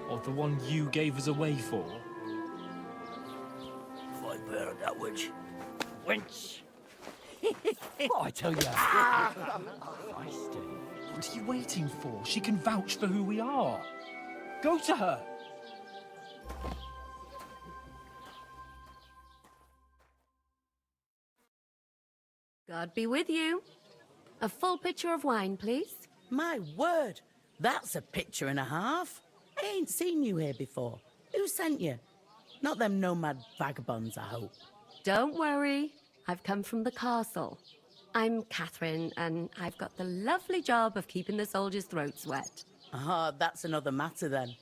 Or the one you gave us away for? I bear that witch. Wench! What I tell you? What are you waiting for? She can vouch for who we are. Go to her. God be with you. A full pitcher of wine, please. My word! That's a picture and a half. I ain't seen you here before. Who sent you? Not them nomad vagabonds, I hope. Don't worry. I've come from the castle. I'm Catherine, and I've got the lovely job of keeping the soldiers' throats wet. Ah, that's another matter then.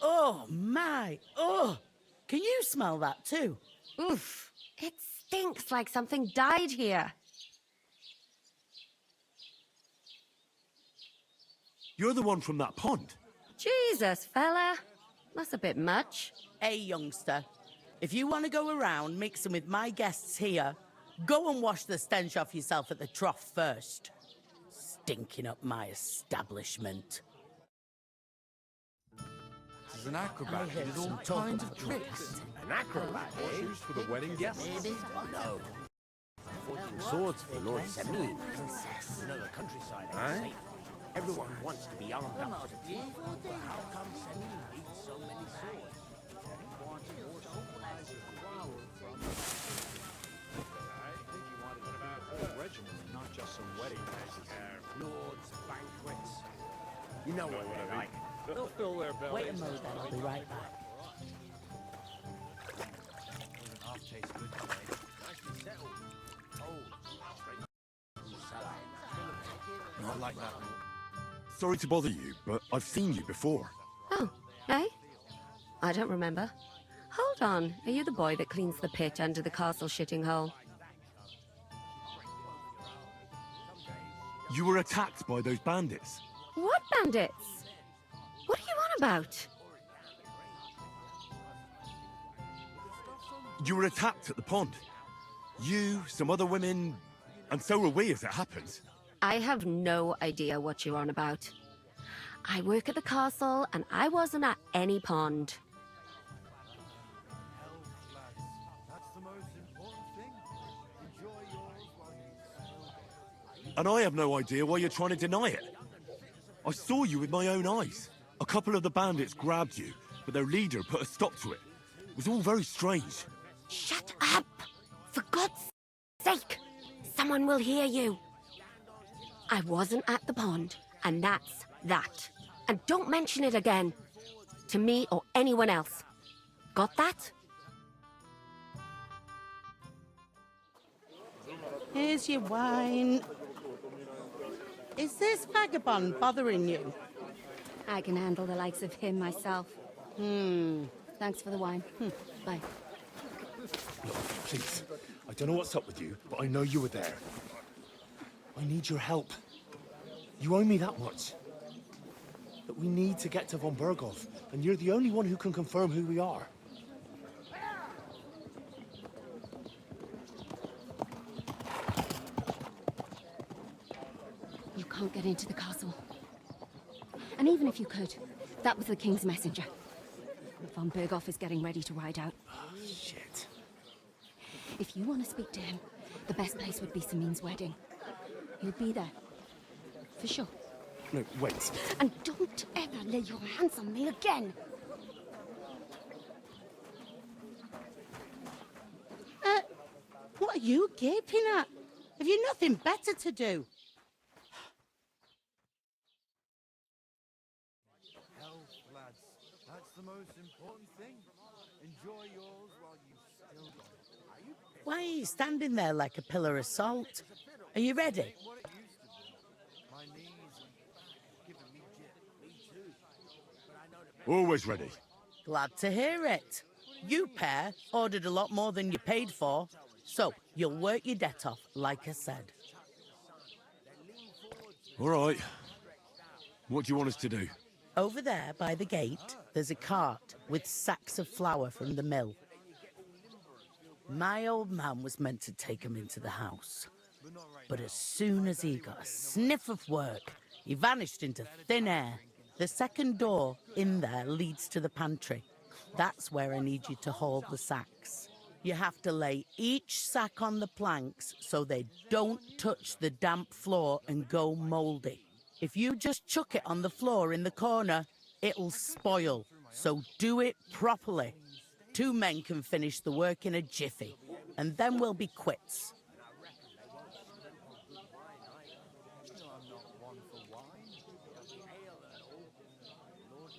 Oh, my. Oh, can you smell that too? Oof. It stinks like something died here. You're the one from that pond. Jesus, fella. That's a bit much. Hey, youngster. If you want to go around mixing with my guests here, go and wash the stench off yourself at the trough first. Stinking up my establishment. He's an acrobat. He did all kinds of tricks. An acrobat, eh? Shoes for the wedding guests? No. 14 swords for Lord Semin. You know, the countryside ain't safe. Everyone wants to be armed up to the teeth. But how come Semin needs so many swords? Not just some wedding dresses. Lords, banquets. You know what they're like. They'll fill their bellies. Wait a moment, I'll be right back. Not like that. Sorry to bother you, but I've seen you before. Oh, eh? I don't remember. Hold on. Are you the boy that cleans the pit under the castle shitting hole? You were attacked by those bandits. What bandits? What are you on about? You were attacked at the pond. You, some other women, and so were we, as it happens. I have no idea what you're on about. I work at the castle, and I wasn't at any pond. And I have no idea why you're trying to deny it. I saw you with my own eyes. A couple of the bandits grabbed you, but their leader put a stop to it. It was all very strange. Shut up! For God's sake! Someone will hear you. I wasn't at the pond, and that's that. And don't mention it again. To me or anyone else. Got that? Here's your wine. Is this vagabond bothering you? I can handle the likes of him myself. Thanks for the wine. Bye. Look, please. I don't know what's up with you, but I know you were there. I need your help. You owe me that much. But we need to get to von Berghoff, and you're the only one who can confirm who we are. You can't get into the castle. And even if you could, that was the King's messenger. Von Berghoff is getting ready to ride out. Oh, shit. If you want to speak to him, the best place would be Samin's wedding. He'll be there. For sure. No, wait. And don't ever lay your hands on me again! What are you gaping at? Have you nothing better to do? Health, lads. That's the most important thing. Enjoy yours while you still got it. Why are you standing there like a pillar of salt? Are you ready? Always ready. Glad to hear it. You pair ordered a lot more than you paid for, so you'll work your debt off, like I said. All right. What do you want us to do? Over there by the gate, there's a cart with sacks of flour from the mill. My old man was meant to take 'em into the house. But as soon as he got a sniff of work, he vanished into thin air. The second door in there leads to the pantry. That's where I need you to haul the sacks. You have to lay each sack on the planks so they don't touch the damp floor and go mouldy. If you just chuck it on the floor in the corner, it'll spoil. So do it properly. 2 men can finish the work in a jiffy, and then we'll be quits.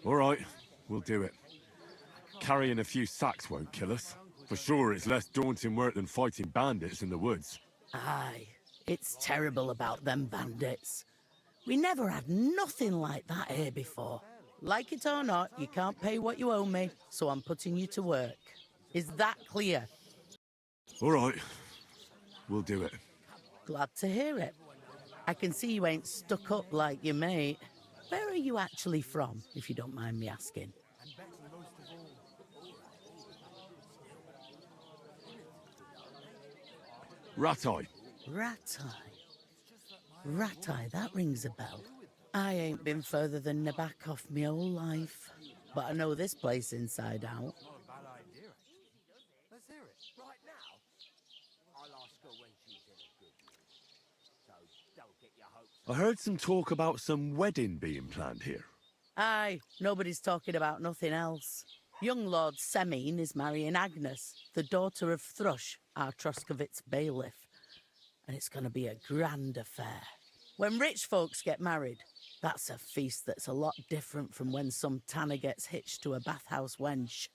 All right, we'll do it. Carrying a few sacks won't kill us. For sure, it's less daunting work than fighting bandits in the woods. Aye, it's terrible about them bandits. We never had nothing like that here before. Like it or not, you can't pay what you owe me, so I'm putting you to work. Is that clear? All right, we'll do it. Glad to hear it. I can see you ain't stuck up like your mate. Where are you actually from, if you don't mind me asking? Ratai. Ratai. Ratai, that rings a bell. I ain't been further than Nabakov my whole life, but I know this place inside out. Let's hear it. Right now? I'll ask her when she's in a good mood. So don't get your hopes. I heard some talk about some wedding being planned here. Aye, nobody's talking about nothing else. Young Lord Semine is marrying Agnes, the daughter of Thrush, our Troskovitz bailiff. And it's going to be a grand affair. When rich folks get married, that's a feast that's a lot different from when some tanner gets hitched to a bathhouse wench.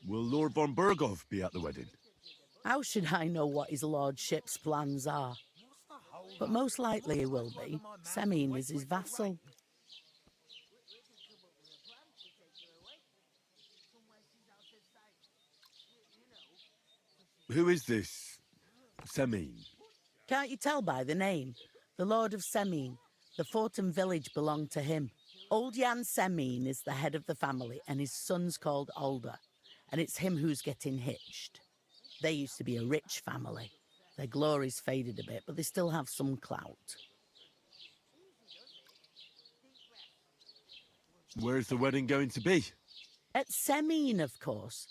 Will Lord von Burgov be at the wedding? How should I know what his lordship's plans are? But most likely he will be. Semine is his vassal. Who is this Semine? Can't you tell by the name? The Lord of Semine. The fort and village belong to him. Old Jan Semine is the head of the family, and his son's called Alder. And it's him who's getting hitched. They used to be a rich family. Their glory's faded a bit, but they still have some clout. Where's the wedding going to be? At Semine, of course.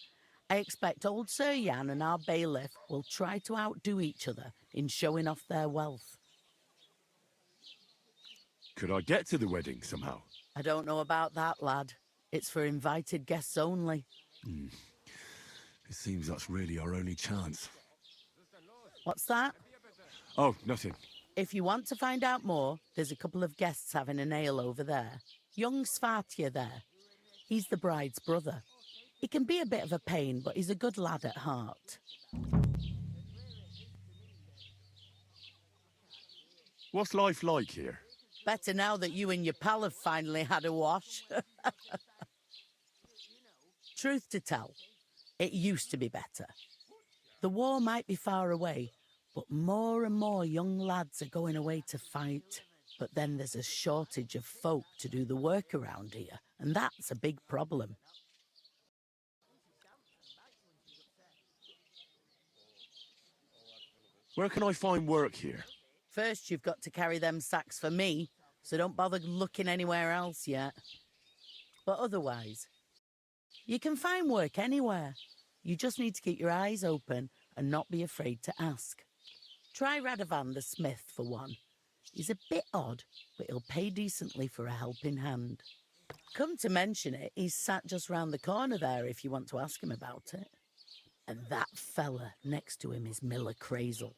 I expect old Sir Jan and our bailiff will try to outdo each other in showing off their wealth. Could I get to the wedding somehow? I don't know about that, lad. It's for invited guests only. It seems that's really our only chance. What's that? Oh, nothing. If you want to find out more, there's a couple of guests having an ale over there. Young Svartje there. He's the bride's brother. He can be a bit of a pain, but he's a good lad at heart. What's life like here? Better now that you and your pal have finally had a wash. Truth to tell, it used to be better. The war might be far away, but more and more young lads are going away to fight. But then there's a shortage of folk to do the work around here, and that's a big problem. Where can I find work here? First, you've got to carry them sacks for me, so don't bother looking anywhere else yet. But otherwise, you can find work anywhere. You just need to keep your eyes open and not be afraid to ask. Try Radovan the smith for one. He's a bit odd, but he'll pay decently for a helping hand. Come to mention it, he's sat just round the corner there if you want to ask him about it. And that fella next to him is Miller Crazel.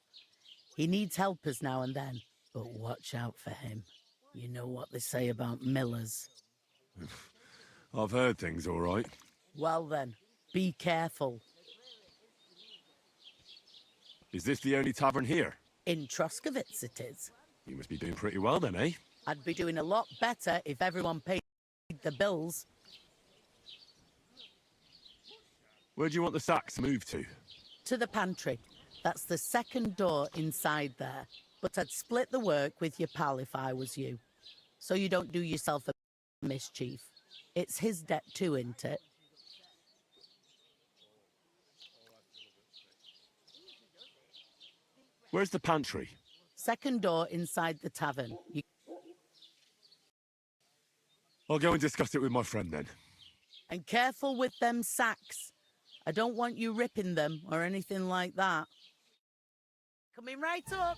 He needs helpers now and then, but watch out for him. You know what they say about Millers. I've heard things all right. Well then, be careful. Is this the only tavern here? In Troskovitz it is. You must be doing pretty well then, eh? I'd be doing a lot better if everyone paid the bills. Where do you want the sacks moved to? To the pantry. That's the second door inside there. But I'd split the work with your pal if I was you. So you don't do yourself a mischief. It's his debt too, isn't it? Where's the pantry? Second door inside the tavern. I'll go and discuss it with my friend then. And careful with them sacks. I don't want you ripping them or anything like that. Coming right up.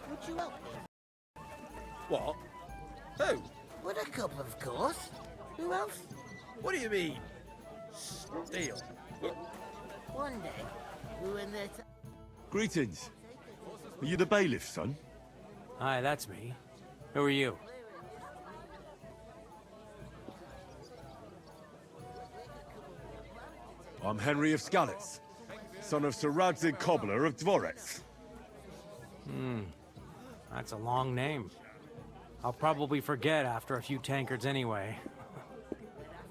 Would you help me? What? Who? Would a couple, of course. Who else? What do you mean? Steal? One day, Greetings. Are you the bailiff, son? Hi, that's me. Who are you? I'm Henry of Skalitz, son of Sir Radzig Cobbler of Dvorets. That's a long name. I'll probably forget after a few tankards anyway.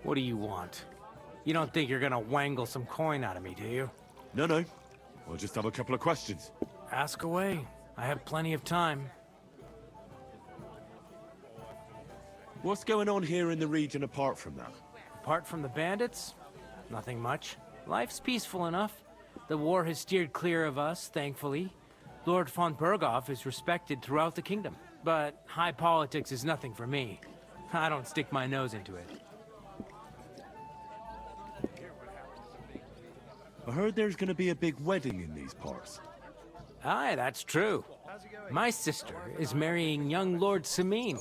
What do you want? You don't think you're gonna wangle some coin out of me, do you? No, no. I'll just have a couple of questions. Ask away. I have plenty of time. What's going on here in the region apart from that? Apart from the bandits? Nothing much. Life's peaceful enough. The war has steered clear of us, thankfully. Lord von Berghoff is respected throughout the kingdom. But high politics is nothing for me. I don't stick my nose into it. I heard there's gonna be a big wedding in these parts. Aye, that's true. My sister is marrying young Lord Samin.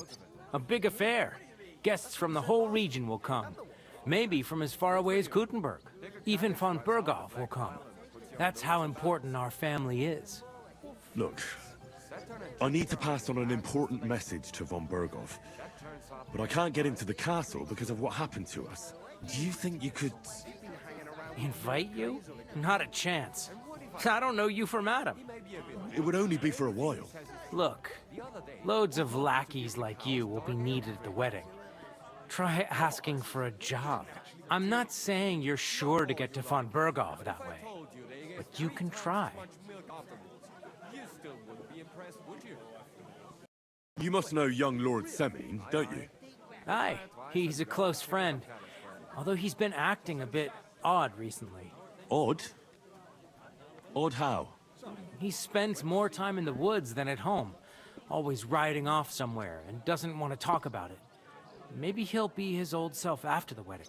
A big affair. Guests from the whole region will come. Maybe from as far away as Gutenberg. Even von Berghoff will come. That's how important our family is. Look, I need to pass on an important message to von Berghoff, but I can't get into the castle because of what happened to us. Do you think you could... Invite you? Not a chance. I don't know you from Adam. It would only be for a while. Look, loads of lackeys like you will be needed at the wedding. Try asking for a job. I'm not saying you're sure to get to von Berghoff that way, but you can try. You must know young Lord Semin, don't you? Aye, he's a close friend. Although he's been acting a bit odd recently. Odd? Odd how? He spends more time in the woods than at home, always riding off somewhere and doesn't want to talk about it. Maybe he'll be his old self after the wedding.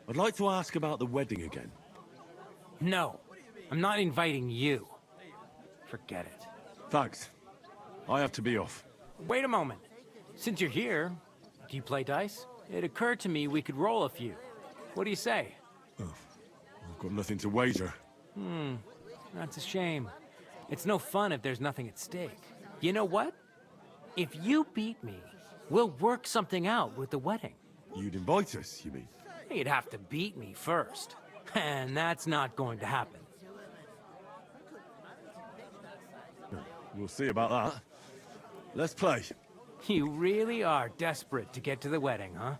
I'd like to ask about the wedding again. No, I'm not inviting you. Forget it. Thanks. I have to be off. Wait a moment. Since you're here, do you play dice? It occurred to me we could roll a few. What do you say? Oh, I've got nothing to wager. That's a shame. It's no fun if there's nothing at stake. You know what? If you beat me, we'll work something out with the wedding. You'd invite us, you mean? You'd have to beat me first. And that's not going to happen. We'll see about that. Let's play. You really are desperate to get to the wedding, huh?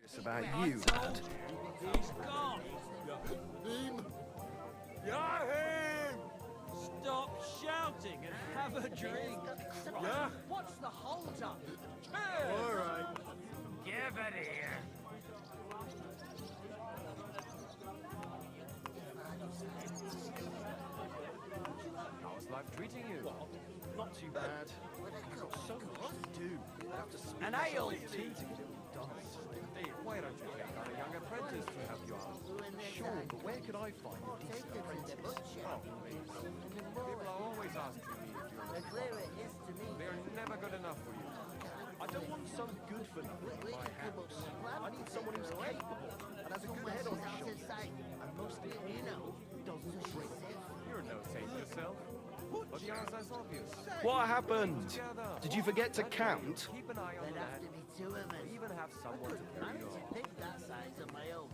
It's about you, lad. He's gone. Yahoo! Stop shouting and have a drink. Yeah? What's the hold up? All right. Give it here. How's life treating you? Not too bad. I've got so much to do. I have to speak An ale tea to get it all done. Hey, why don't you take on a young apprentice to help you out? Sure, but where could I find a decent apprentice? Oh, please. People are always asking me if you're a They're never good enough for you. I don't want some good for nothing in my house. I need someone who's capable and has a good head on his shoulders. And most importantly, doesn't drink. You're no saint yourself. But the answer's obvious. What happened? Did you forget to count? Keep an eye on the lad. Even have someone to carry on. Pick that size of my own.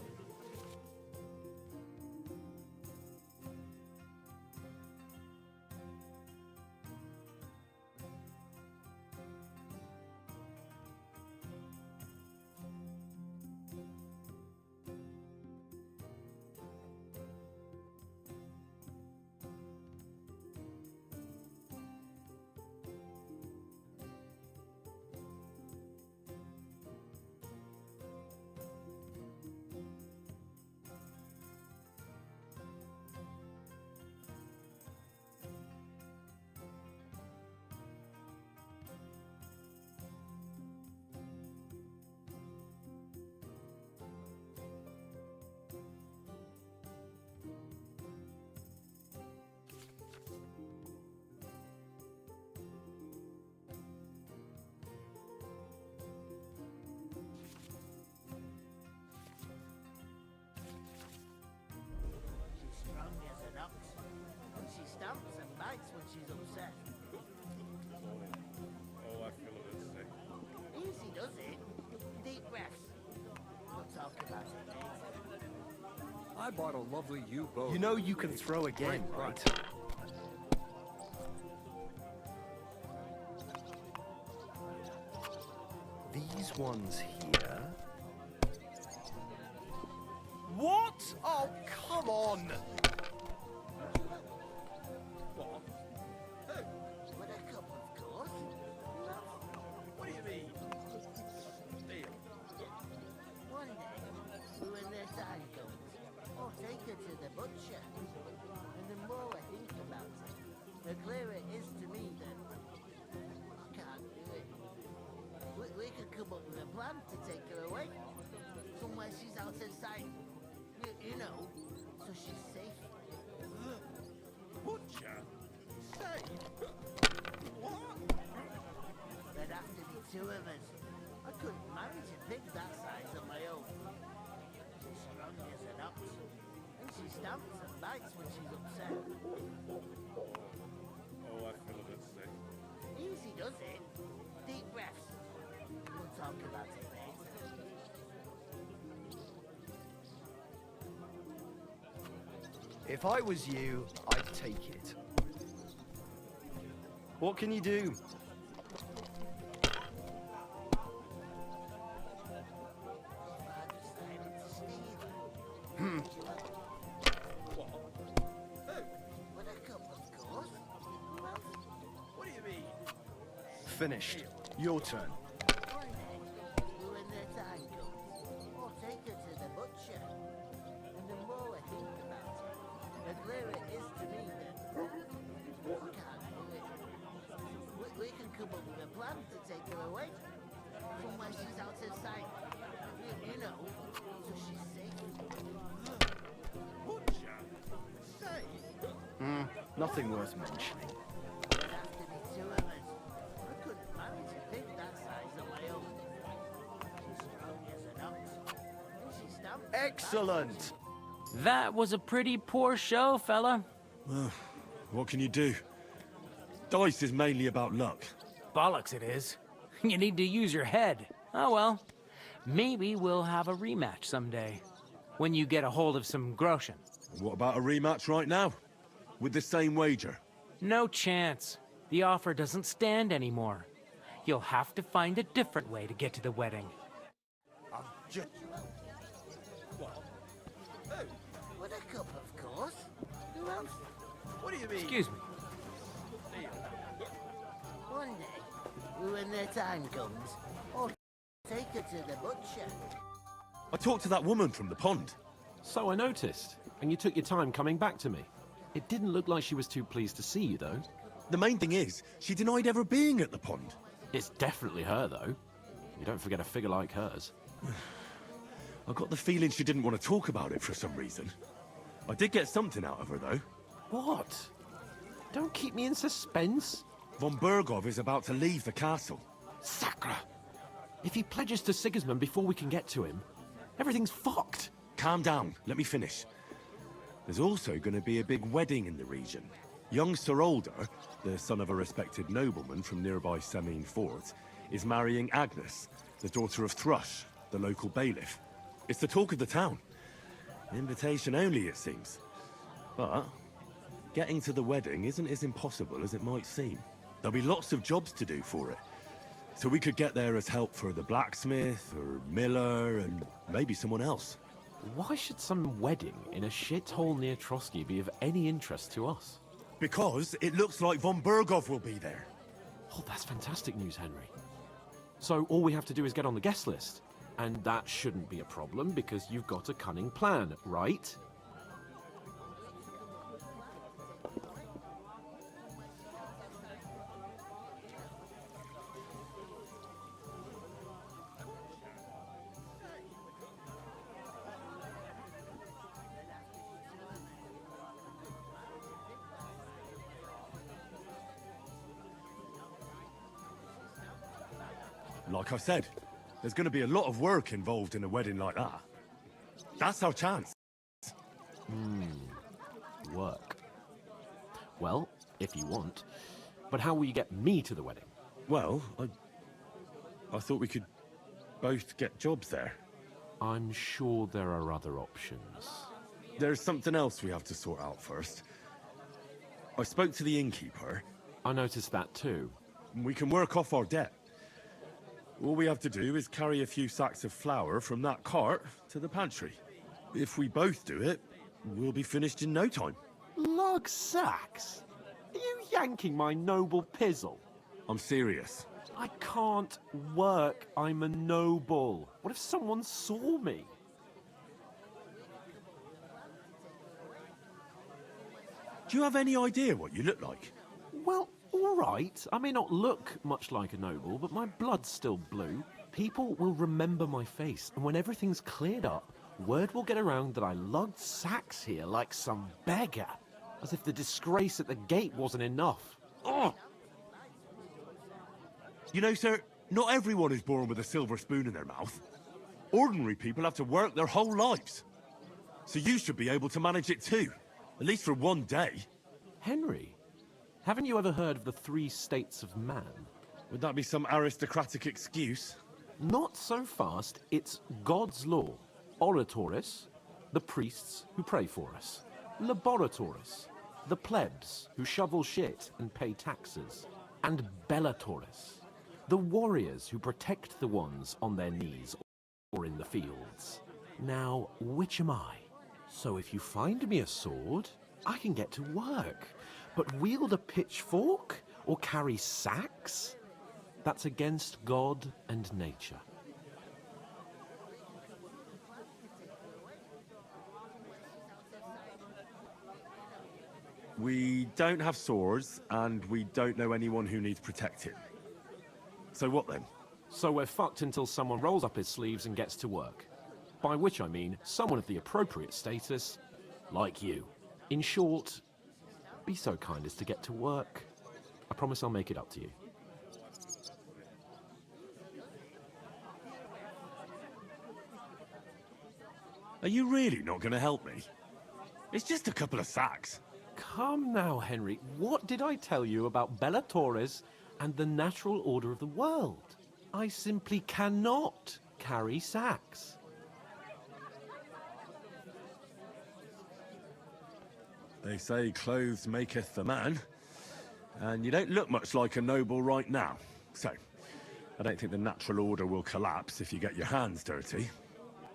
she's upset. Oh, I feel a bit sick. Easy does it. Deep breaths. We'll talk about it later. I bought a lovely U-boat. You know you can throw again, right? These ones here. What? Oh, come on! What? With a cup, of course. What do you mean? Deal. One day, when their time comes, I'll take her to the butcher. And the more I think about it, the clearer it is to me that I can't do it. We could come up with a plan to take her away. Somewhere she's out of sight. You know, so she's safe. Butcher? Safe? What? There'd have to be two of us. I couldn't manage a pig that size on my own. She's strong as an ox. And she stamps and bites when she's upset. Oh, I feel a bit sick. Easy does it. Deep breaths. We'll talk about it later. If I was you, I'd take it. What can you do? With a cup, of course. What do you mean? Finished. Your turn. One day, when their time comes, I'll take her to the butcher. And the more I think about it, the clearer it is to me that I can't do it. We can come up with a plan to take her away. Somewhere she's out of sight. You know, so she's safe. Butcher? Safe? Nothing worth mentioning. There'd have to be two of us. I couldn't manage a pig that size on my own. She's strong as an ox. And she stamps. Excellent! That was a pretty poor show, fella. Well, what can you do? Dice is mainly about luck. Bollocks it is. You need to use your head. Oh well. Maybe we'll have a rematch someday. When you get a hold of some groschen. What about a rematch right now? With the same wager? No chance. The offer doesn't stand anymore. You'll have to find a different way to get to the wedding. With a cup, of course. Who else? What do you mean? Excuse me. One day, when their time comes, I'll take her to the butcher. I talked to that woman from the pond. So I noticed, and you took your time coming back to me. It didn't look like she was too pleased to see you, though. The main thing is, she denied ever being at the pond. It's definitely her, though. You don't forget a figure like hers. I got the feeling she didn't want to talk about it for some reason. I did get something out of her, though. What? Don't keep me in suspense. Von Bergov is about to leave the castle. Sacre! If he pledges to Sigismund before we can get to him, everything's fucked. Calm down, let me finish. There's also going to be a big wedding in the region. Young Sir Older, the son of a respected nobleman from nearby Semine Fort, is marrying Agnes, the daughter of Thrush, the local bailiff. It's the talk of the town. Invitation only, it seems. But getting to the wedding isn't as impossible as it might seem. There'll be lots of jobs to do for it. So we could get there as help for the blacksmith, or miller, and maybe someone else. Why should some wedding in a shithole near Trotsky be of any interest to us? Because it looks like Von Bergov will be there. Oh, that's fantastic news, Henry. So all we have to do is get on the guest list. And that shouldn't be a problem because you've got a cunning plan, right? Like I said, there's going to be a lot of work involved in a wedding like that. That's our chance. Work. Well, if you want. But how will you get me to the wedding? Well, I thought we could both get jobs there. I'm sure there are other options. There's something else we have to sort out first. I spoke to the innkeeper. I noticed that too. We can work off our debt. All we have to do is carry a few sacks of flour from that cart to the pantry. If we both do it, we'll be finished in no time. Lug sacks? Are you yanking my noble pizzle? I'm serious. I can't work. I'm a noble. What if someone saw me? Do you have any idea what you look like? Well, all right. I may not look much like a noble, but my blood's still blue. People will remember my face, and when everything's cleared up, word will get around that I lugged sacks here like some beggar. As if the disgrace at the gate wasn't enough. Ugh! You know, sir, not everyone is born with a silver spoon in their mouth. Ordinary people have to work their whole lives. So you should be able to manage it too. At least for one day. Henry, haven't you ever heard of the 3 states of man? Would that be some aristocratic excuse? Not so fast. It's God's law. Oratoris, the priests who pray for us. Laboratoris, the plebs who shovel shit and pay taxes. And Bellatoris, the warriors who protect the ones on their knees or in the fields. Now, which am I? So if you find me a sword, I can get to work. But wield a pitchfork or carry sacks? That's against God and nature. We don't have swords, and we don't know anyone who needs protecting. So what then? So we're fucked until someone rolls up his sleeves and gets to work. By which I mean someone of the appropriate status, like you. In short, be so kind as to get to work. I promise I'll make it up to you. Are you really not going to help me? It's just a couple of sacks. Come now, Henry. What did I tell you about Bellatoris and the natural order of the world? I simply cannot carry sacks. They say clothes maketh the man, and you don't look much like a noble right now. So, I don't think the natural order will collapse if you get your hands dirty.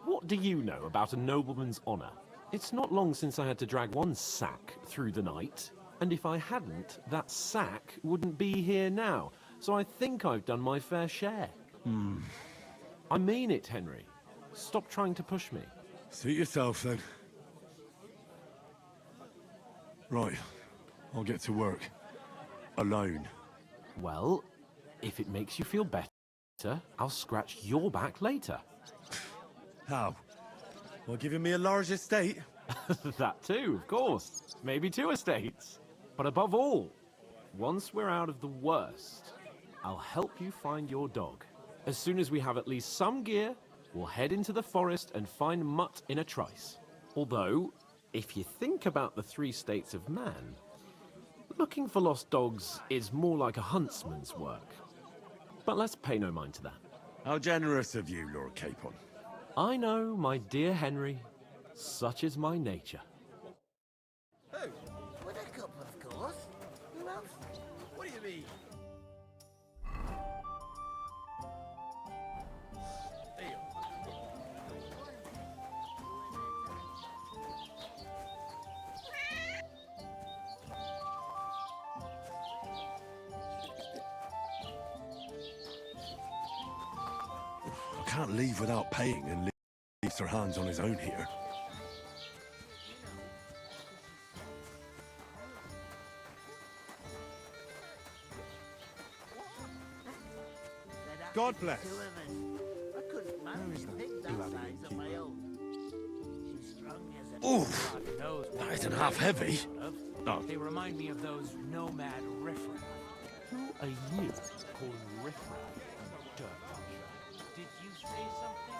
What do you know about a nobleman's honour? It's not long since I had to drag one sack through the night, and if I hadn't, that sack wouldn't be here now. So I think I've done my fair share. I mean it, Henry. Stop trying to push me. Suit yourself, then. Right, I'll get to work. Alone. Well, if it makes you feel better, I'll scratch your back later. How? Well, giving me a large estate? That too, of course. Maybe 2 estates. But above all, once we're out of the worst, I'll help you find your dog. As soon as we have at least some gear, we'll head into the forest and find Mutt in a trice. Although, if you think about the 3 states of man, looking for lost dogs is more like a huntsman's work. But let's pay no mind to that. How generous of you, Lord Capon. I know, my dear Henry. Such is my nature. Oh, with a couple, of course. Who else? What do you mean? I can't leave without paying and leaves her hands on his own here. God bless. I couldn't manage a pig that size on my own. She's strong as a... Oof! That isn't half heavy. Oh. They remind me of those nomad riffraff. Who are you calling riffraff? Dirt. Did you say something?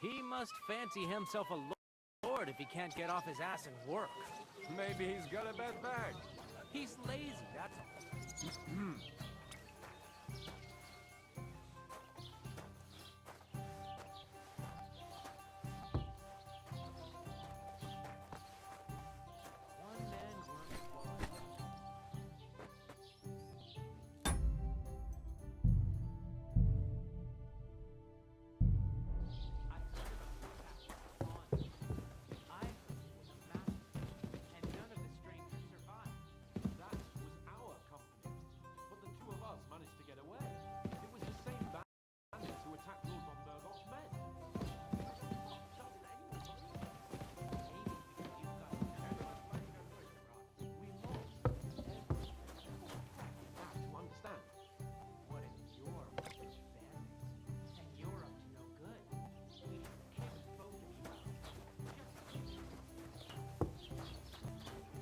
He must fancy himself a lord if he can't get off his ass and work. Maybe he's got a bad bag. He's lazy, that's all.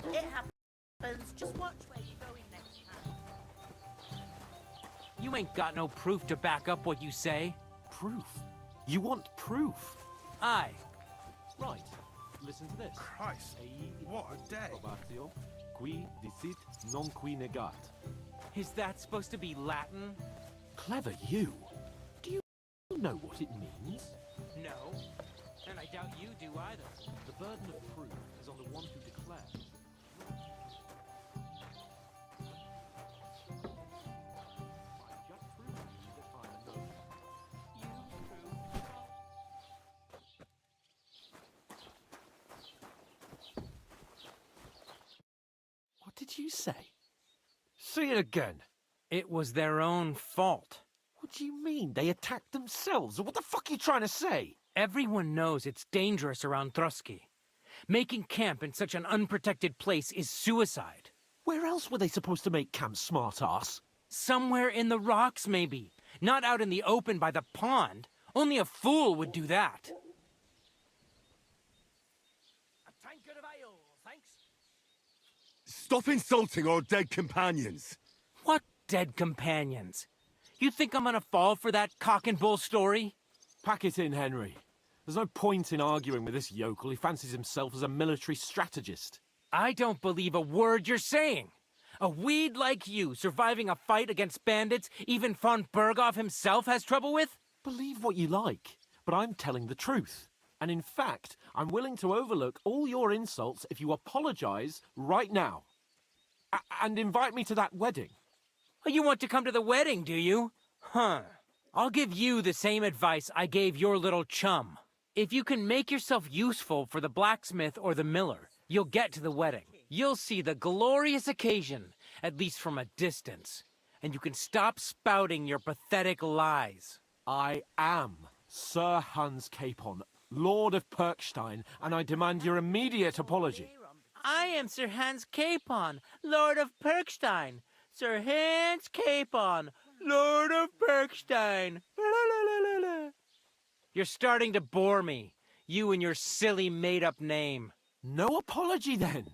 It happens. Just watch where you're going next time. You ain't got no proof to back up what you say. Proof? You want proof? Aye. Right. Listen to this. Christ, what a day. Probatio, qui dicit non qui negat. Is that supposed to be Latin? Clever you. Do you know what it means? No. And I doubt you do either. The burden of proof is on the one who declares. What did you say? Say it again. It was their own fault. What do you mean? They attacked themselves? What the fuck are you trying to say? Everyone knows it's dangerous around Trotsky. Making camp in such an unprotected place is suicide. Where else were they supposed to make camp, smart-ass? Somewhere in the rocks, maybe. Not out in the open by the pond. Only a fool would do that. A tankard of ale, thanks. Stop insulting our dead companions. What dead companions? You think I'm gonna fall for that cock and bull story? Pack it in, Henry. There's no point in arguing with this yokel. He fancies himself as a military strategist. I don't believe a word you're saying. A weed like you surviving a fight against bandits even von Berghoff himself has trouble with? Believe what you like, but I'm telling the truth. And in fact, I'm willing to overlook all your insults if you apologize right now. And invite me to that wedding. Oh, you want to come to the wedding, do you? Huh. I'll give you the same advice I gave your little chum. If you can make yourself useful for the blacksmith or the miller, you'll get to the wedding. You'll see the glorious occasion, at least from a distance. And you can stop spouting your pathetic lies. I am Sir Hans Capon, Lord of Perkstein, and I demand your immediate apology. I am Sir Hans Capon, Lord of Perkstein. Sir Hans Capon, Lord of Perkstein. You're starting to bore me, you and your silly made-up name. No apology, then.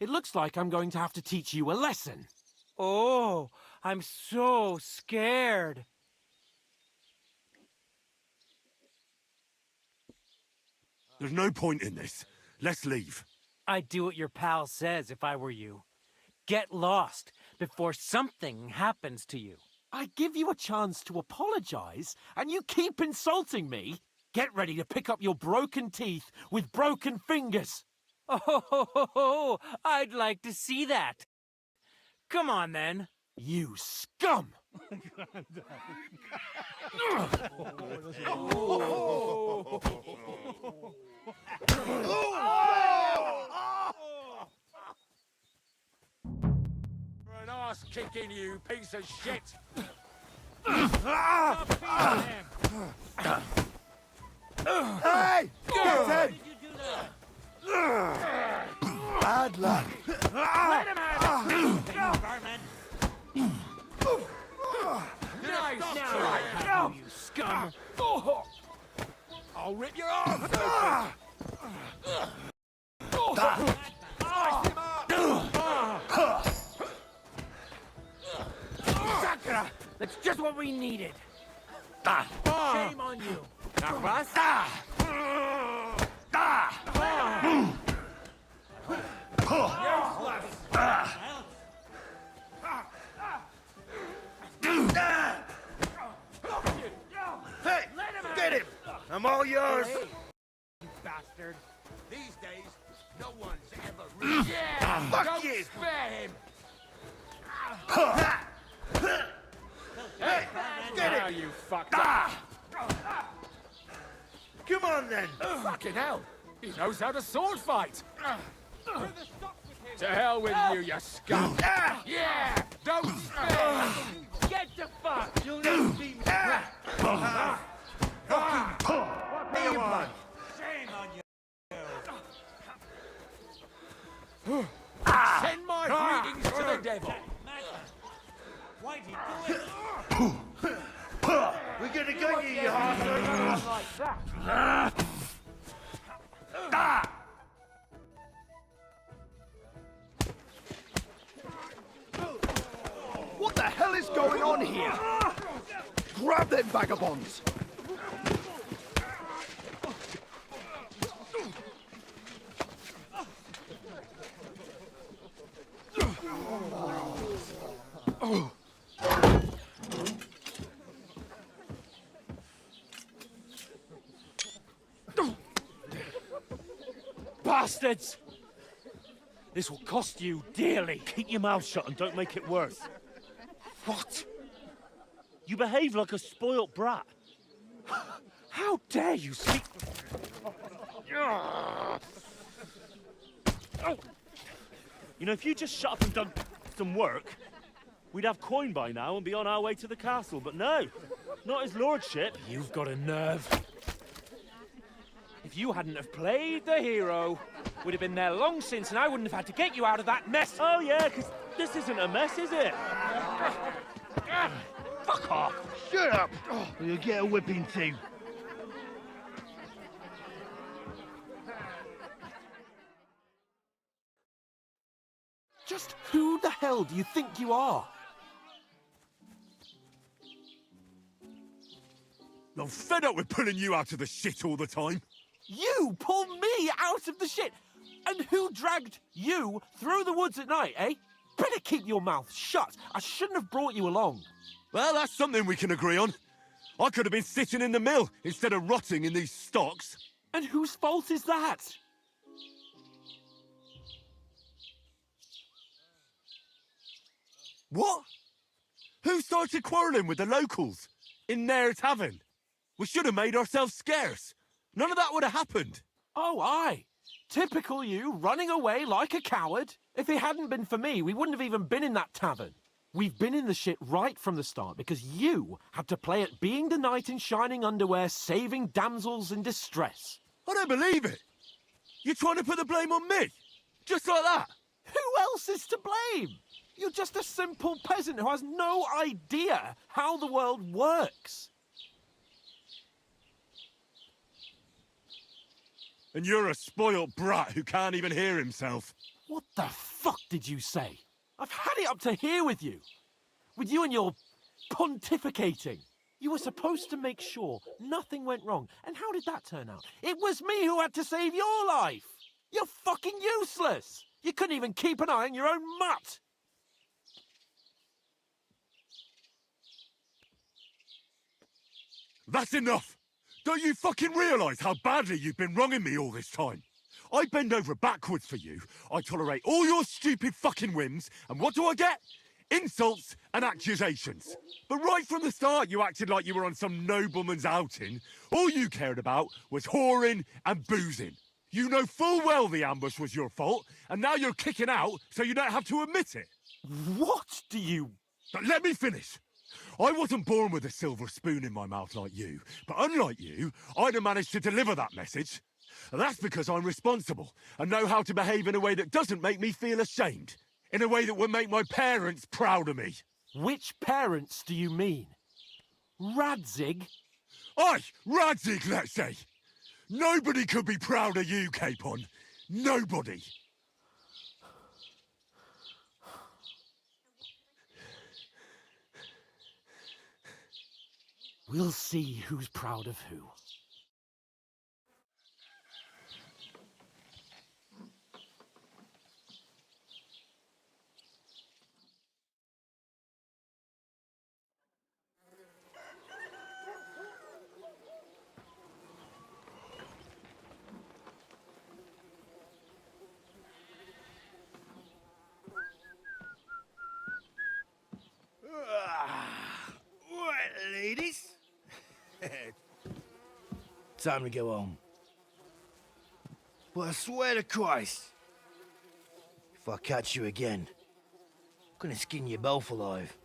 It looks like I'm going to have to teach you a lesson. Oh, I'm so scared. There's no point in this. Let's leave. I'd do what your pal says if I were you. Get lost before something happens to you. I give you a chance to apologize, and you keep insulting me. Get ready to pick up your broken teeth with broken fingers. Oh, I'd like to see that. Come on, then. You scum! An arse kicking, you piece of shit! Hey! Get him! Bad luck. Let him have it! Vermin! Nice try, you scum! I'll rip your arms open! That's just what we needed. Shame on you. Nachwas? Hey, get him! I'm all yours! You bastard. These days, no one's ever really... Yeah! Fuck Don't you! spare him! Hey, get Now him! you fucked up. Come on then! Fucking hell! He knows how to sword fight! To hell with you, you scum! Yeah! Don't spare him! Get the fuck! You'll never see me! Come on! Shame on you! Send my greetings to the devil! Why'd he do it? We're gonna get you, you arsehole! Like that! What the hell is going on here? Grab them vagabonds! Bastards! This will cost you dearly. Keep your mouth shut and don't make it worse. What? You behave like a spoilt brat. How dare you speak... You know, if you just shut up and done some work, we'd have coin by now and be on our way to the castle, but no, not his lordship. You've got a nerve. If you hadn't have played the hero, we'd have been there long since and I wouldn't have had to get you out of that mess. Oh yeah, because this isn't a mess, is it? Fuck off. Shut up! Or you'll get a whipping too. Just who the hell do you think you are? I'm fed up with pulling you out of the shit all the time. You pulled me out of the shit! And who dragged you through the woods at night, eh? Better keep your mouth shut. I shouldn't have brought you along. Well, that's something we can agree on. I could have been sitting in the mill instead of rotting in these stocks. And whose fault is that? What? Who started quarrelling with the locals in their tavern? We should have made ourselves scarce. None of that would have happened. Oh, aye. Typical you, running away like a coward. If it hadn't been for me, we wouldn't have even been in that tavern. We've been in the shit right from the start because you had to play at being the knight in shining underwear, saving damsels in distress. I don't believe it. You're trying to put the blame on me? Just like that? Who else is to blame? You're just a simple peasant who has no idea how the world works. And you're a spoilt brat who can't even hear himself. What the fuck did you say? I've had it up to here with you. With you and your pontificating. You were supposed to make sure nothing went wrong. And how did that turn out? It was me who had to save your life. You're fucking useless. You couldn't even keep an eye on your own mutt. That's enough! Don't you fucking realise how badly you've been wronging me all this time? I bend over backwards for you, I tolerate all your stupid fucking whims, and what do I get? Insults and accusations. But right from the start you acted like you were on some nobleman's outing. All you cared about was whoring and boozing. You know full well the ambush was your fault, and now you're kicking out so you don't have to admit it. What do you... But let me finish. I wasn't born with a silver spoon in my mouth like you, but unlike you, I'd have managed to deliver that message. And that's because I'm responsible and know how to behave in a way that doesn't make me feel ashamed. In a way that would make my parents proud of me. Which parents do you mean? Radzig? Aye, Radzig, let's say. Nobody could be proud of you, Capon. Nobody. We'll see who's proud of who. time to go home. But I swear to Christ, if I catch you again, I'm gonna skin you both alive.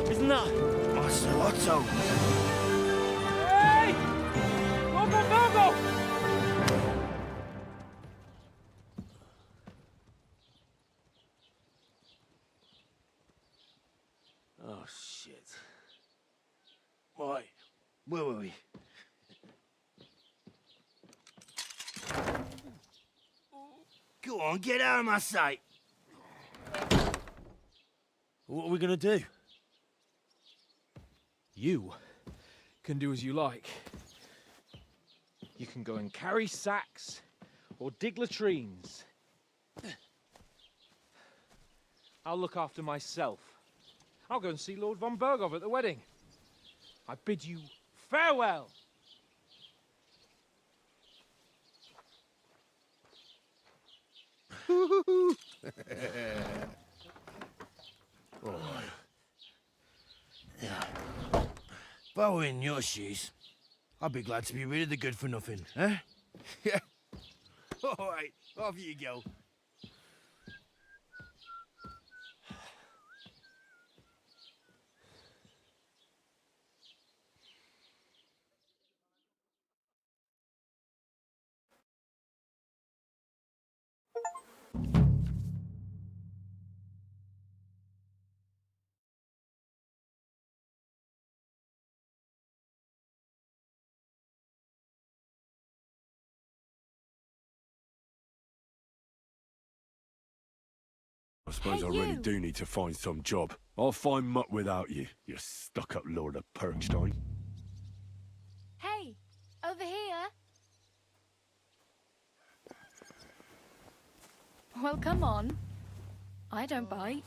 Isn't that Master Otto? Hey! Go! Oh, shit. Right, where were we? Go on, get out of my sight. What are we gonna do? You can do as you like. You can go and carry sacks or dig latrines. I'll look after myself. I'll go and see Lord von Berghoff at the wedding. I bid you farewell. All right. Yeah. If I were in your shoes, I'd be glad to be rid of the good-for-nothing, eh? Yeah. All right, off you go. I suppose Hey, I really you. do need to find some job. I'll find muck without you, you stuck-up Lord of Perkstein. Hey, over here. Well, come on. I don't bite.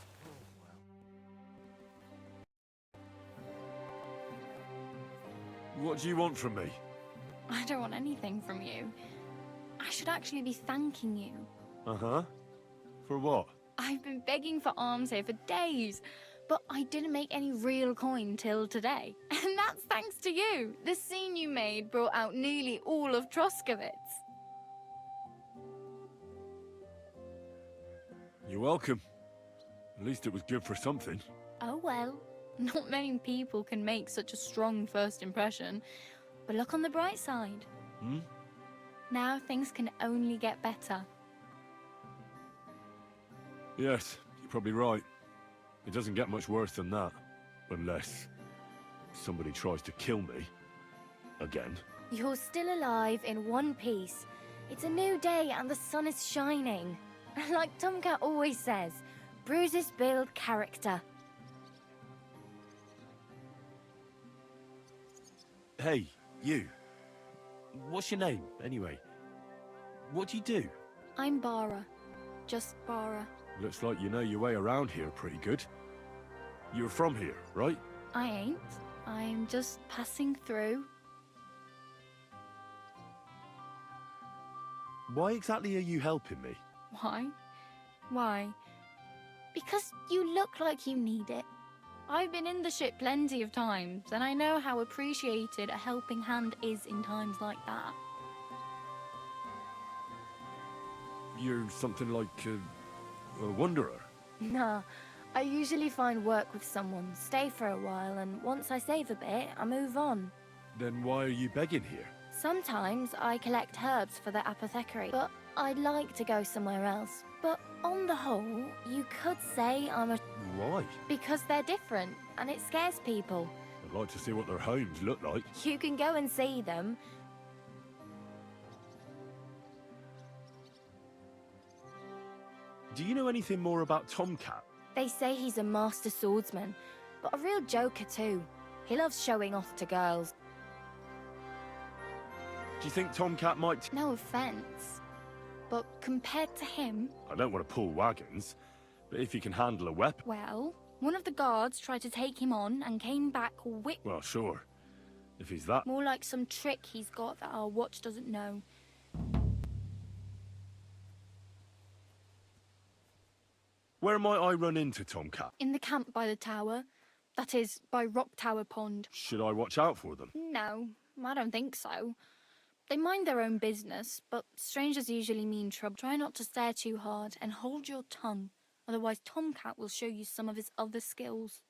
What do you want from me? I don't want anything from you. I should actually be thanking you. Uh-huh. For what? I've been begging for alms here for days, but I didn't make any real coin till today. And that's thanks to you. The scene you made brought out nearly all of Troskowitz. You're welcome. At least it was good for something. Oh well, not many people can make such a strong first impression. But look on the bright side. Hmm? Now things can only get better. Yes, you're probably right. It doesn't get much worse than that. Unless somebody tries to kill me. Again. You're still alive in one piece. It's a new day and the sun is shining. Like Tomcat always says, bruises build character. Hey, you. What's your name, anyway? What do you do? I'm Bara. Just Bara. Looks like you know your way around here pretty good. You're from here, right? I ain't. I'm just passing through. Why exactly are you helping me? Why? Why? Because you look like you need it. I've been in the ship plenty of times, and I know how appreciated a helping hand is in times like that. You're something like a wanderer. Nah, I usually find work with someone, stay for a while, and once I save a bit, I move on. Then why are you begging here? Sometimes I collect herbs for the apothecary, but I'd like to go somewhere else. But on the whole, you could say I'm a... Why? Because they're different, and it scares people. I'd like to see what their homes look like. You can go and see them. Do you know anything more about Tomcat? They say he's a master swordsman, but a real joker too. He loves showing off to girls. Do you think Tomcat might... No offense, but compared to him... I don't want to pull wagons, but if you can handle a weapon... Well, one of the guards tried to take him on and came back whipped. Well, sure. If he's that... More like some trick he's got that our watch doesn't know. Where might I run into Tomcat? In the camp by the tower. That is, by Rock Tower Pond. Should I watch out for them? No, I don't think so. They mind their own business, but strangers usually mean trouble. Try not to stare too hard and hold your tongue. Otherwise, Tomcat will show you some of his other skills.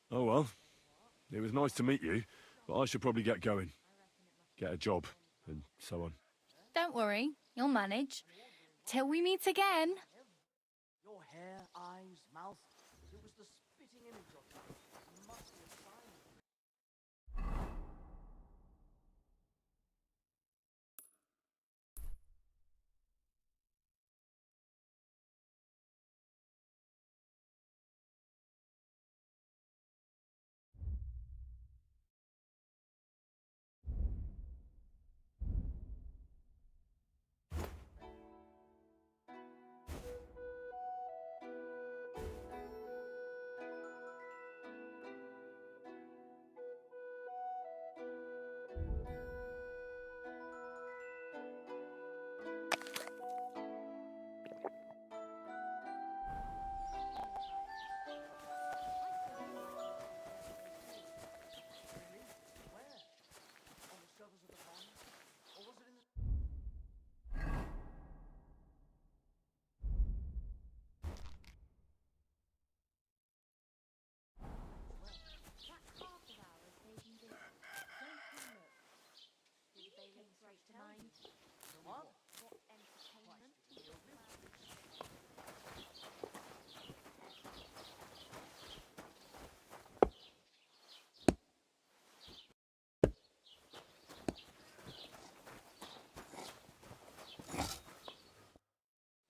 Oh well. It was nice to meet you, but I should probably get going. Get a job, and so on. Don't worry, you'll manage. Till we meet again. Your hair, eyes, mouth. It was the spitting image of you. You must be a sign.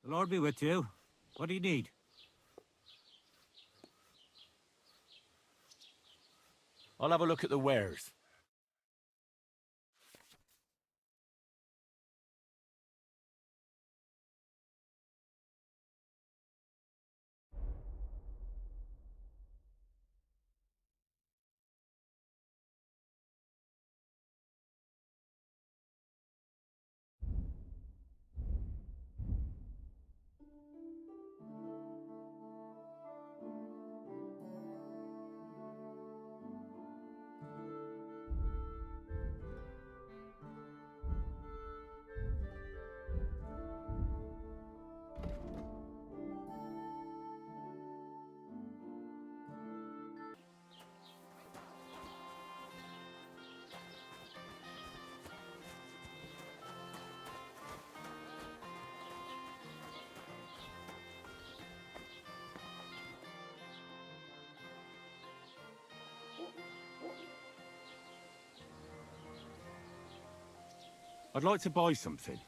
The Lord be with you. What do you need? I'll have a look at the wares. I'd like to buy something.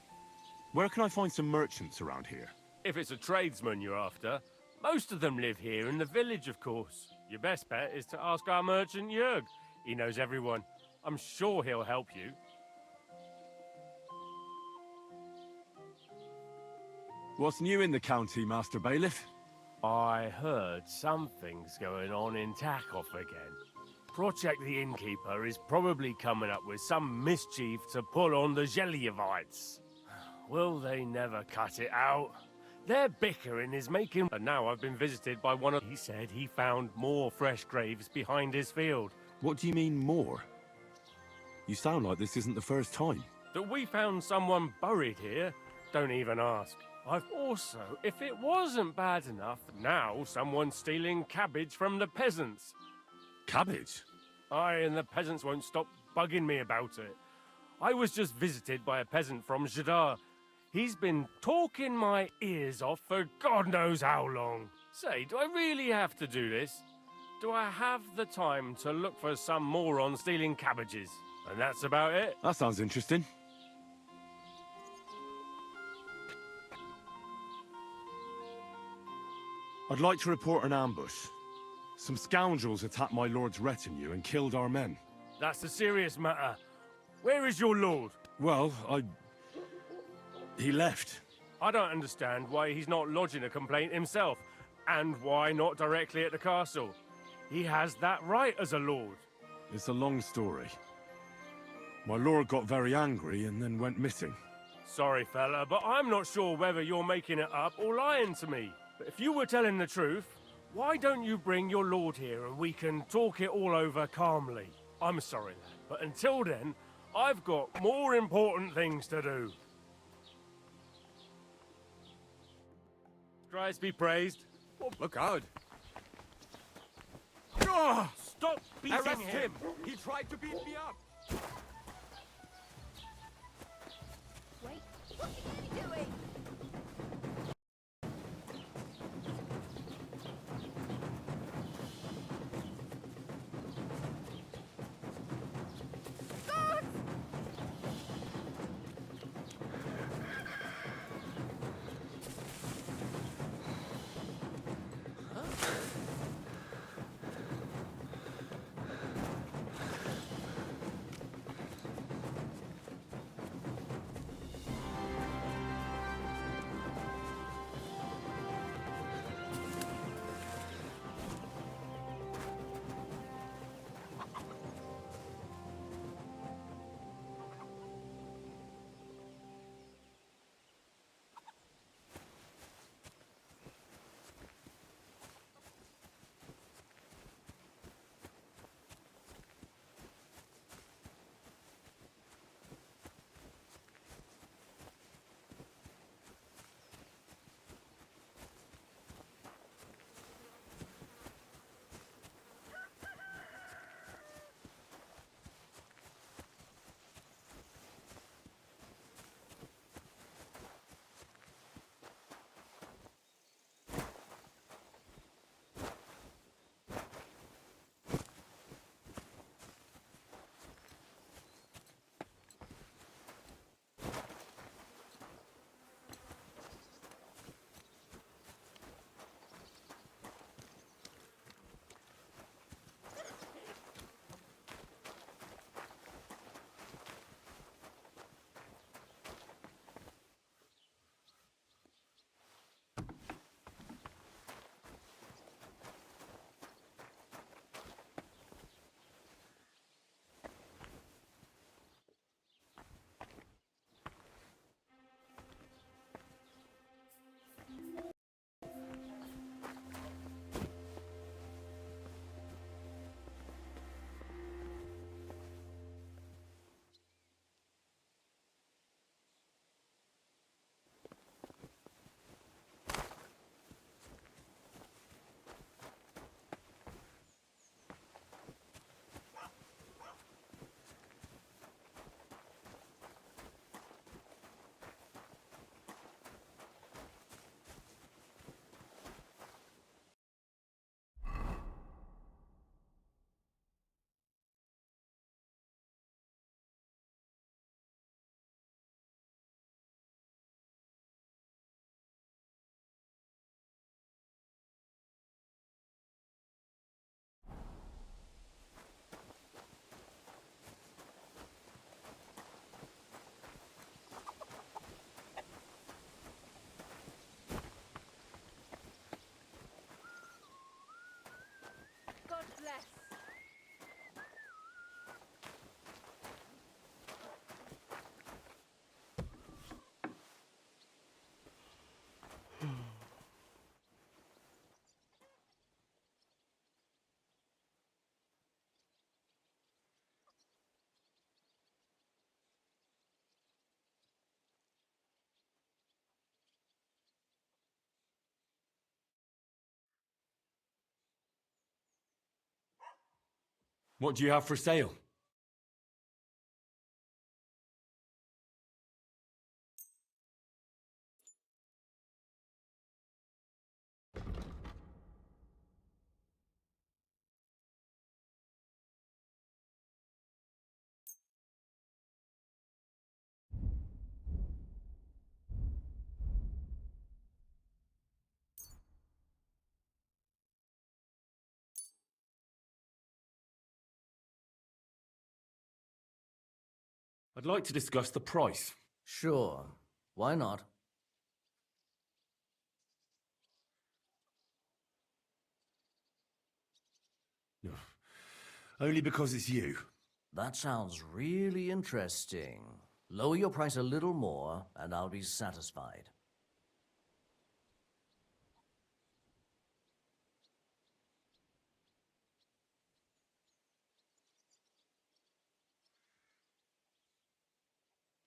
Where can I find some merchants around here? If it's a tradesman you're after, most of them live here in the village, of course. Your best bet is to ask our merchant Jörg. He knows everyone. I'm sure he'll help you. What's new in the county, Master Bailiff? I heard something's going on in Takoff again. Project the Innkeeper is probably coming up with some mischief to pull on the Gelievites. Will they never cut it out? Their bickering is making... And now I've been visited by one of... He said he found more fresh graves behind his field. What do you mean, more? You sound like this isn't the first time. That we found someone buried here? Don't even ask. I've also, if it wasn't bad enough, now someone's stealing cabbage from the peasants. Cabbage? Aye, and the peasants won't stop bugging me about it. I was just visited by a peasant from Jadar. He's been talking my ears off for God knows how long. Say, do I really have to do this? Do I have the time to look for some moron stealing cabbages? And that's about it. That sounds interesting. I'd like to report an ambush. Some scoundrels attacked my lord's retinue and killed our men. That's a serious matter. Where is your lord? Well, he left. I don't understand why he's not lodging a complaint himself, and why not directly at the castle. He has that right as a lord. It's a long story. My lord got very angry and then went missing. Sorry, fella, but I'm not sure whether you're making it up or lying to me. But if you were telling the truth, why don't you bring your lord here and we can talk it all over calmly? I'm sorry, lad, but until then, I've got more important things to do. Christ be praised. Oh, look out. Oh, stop beating Arrest him! He tried to beat me up. Wait, what are you doing? God bless. What do you have for sale? I'd like to discuss the price. Sure. Why not? No. Only because it's you. That sounds really interesting. Lower your price a little more, and I'll be satisfied.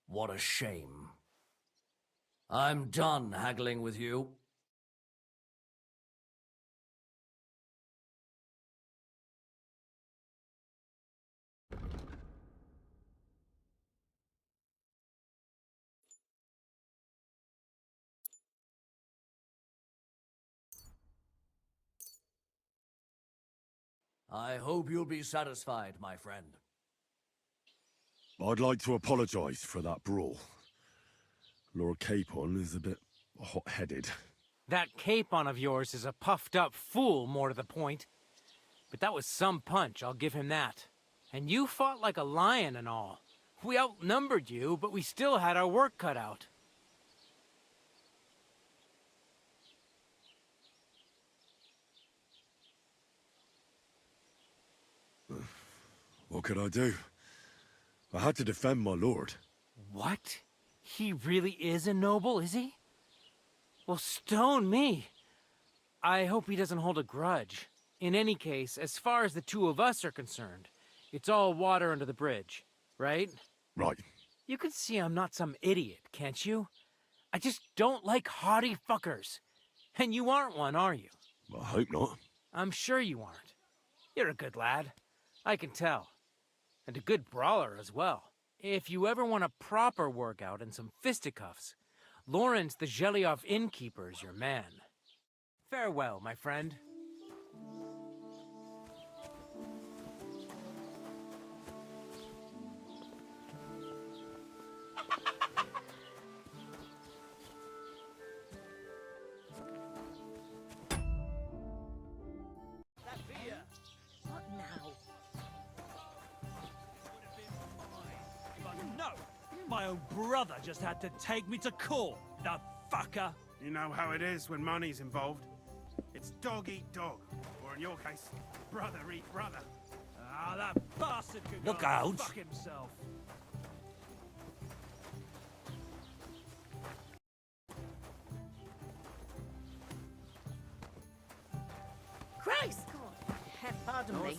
What a shame. I'm done haggling with you. I hope you'll be satisfied, my friend. I'd like to apologize for that brawl. Lord Capon is a bit hot-headed. That Capon of yours is a puffed-up fool, more to the point. But that was some punch, I'll give him that. And you fought like a lion and all. We outnumbered you, but we still had our work cut out. What could I do? I had to defend my lord. What? He really is a noble, is he? Well, stone me. I hope he doesn't hold a grudge. In any case, as far as the two of us are concerned, it's all water under the bridge, right? Right. You can see I'm not some idiot, can't you? I just don't like haughty fuckers. And you aren't one, are you? I hope not. I'm sure you aren't. You're a good lad. I can tell. And a good brawler as well. If you ever want a proper workout and some fisticuffs, Lawrence the Gelioff innkeeper's your man. Farewell, my friend. What now? No! My own brother just had to take me to court, the fucker! You know how it is when money's involved. It's dog eat dog, or in your case, brother eat brother. Ah, that bastard could Look go and out. fuck himself. Christ! Pardon me.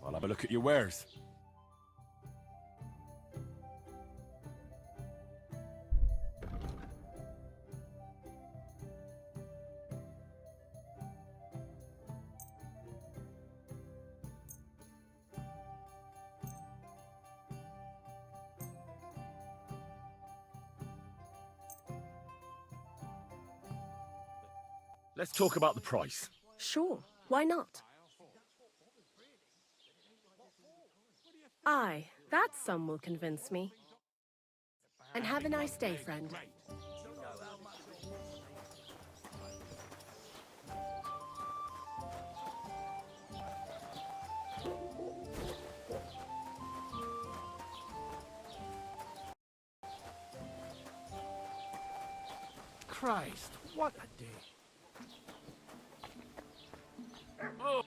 I'll have a look at your wares. Let's talk about the price. Sure, why not? Aye, that sum will convince me. And have a nice day, friend. Christ, what a day. Oh.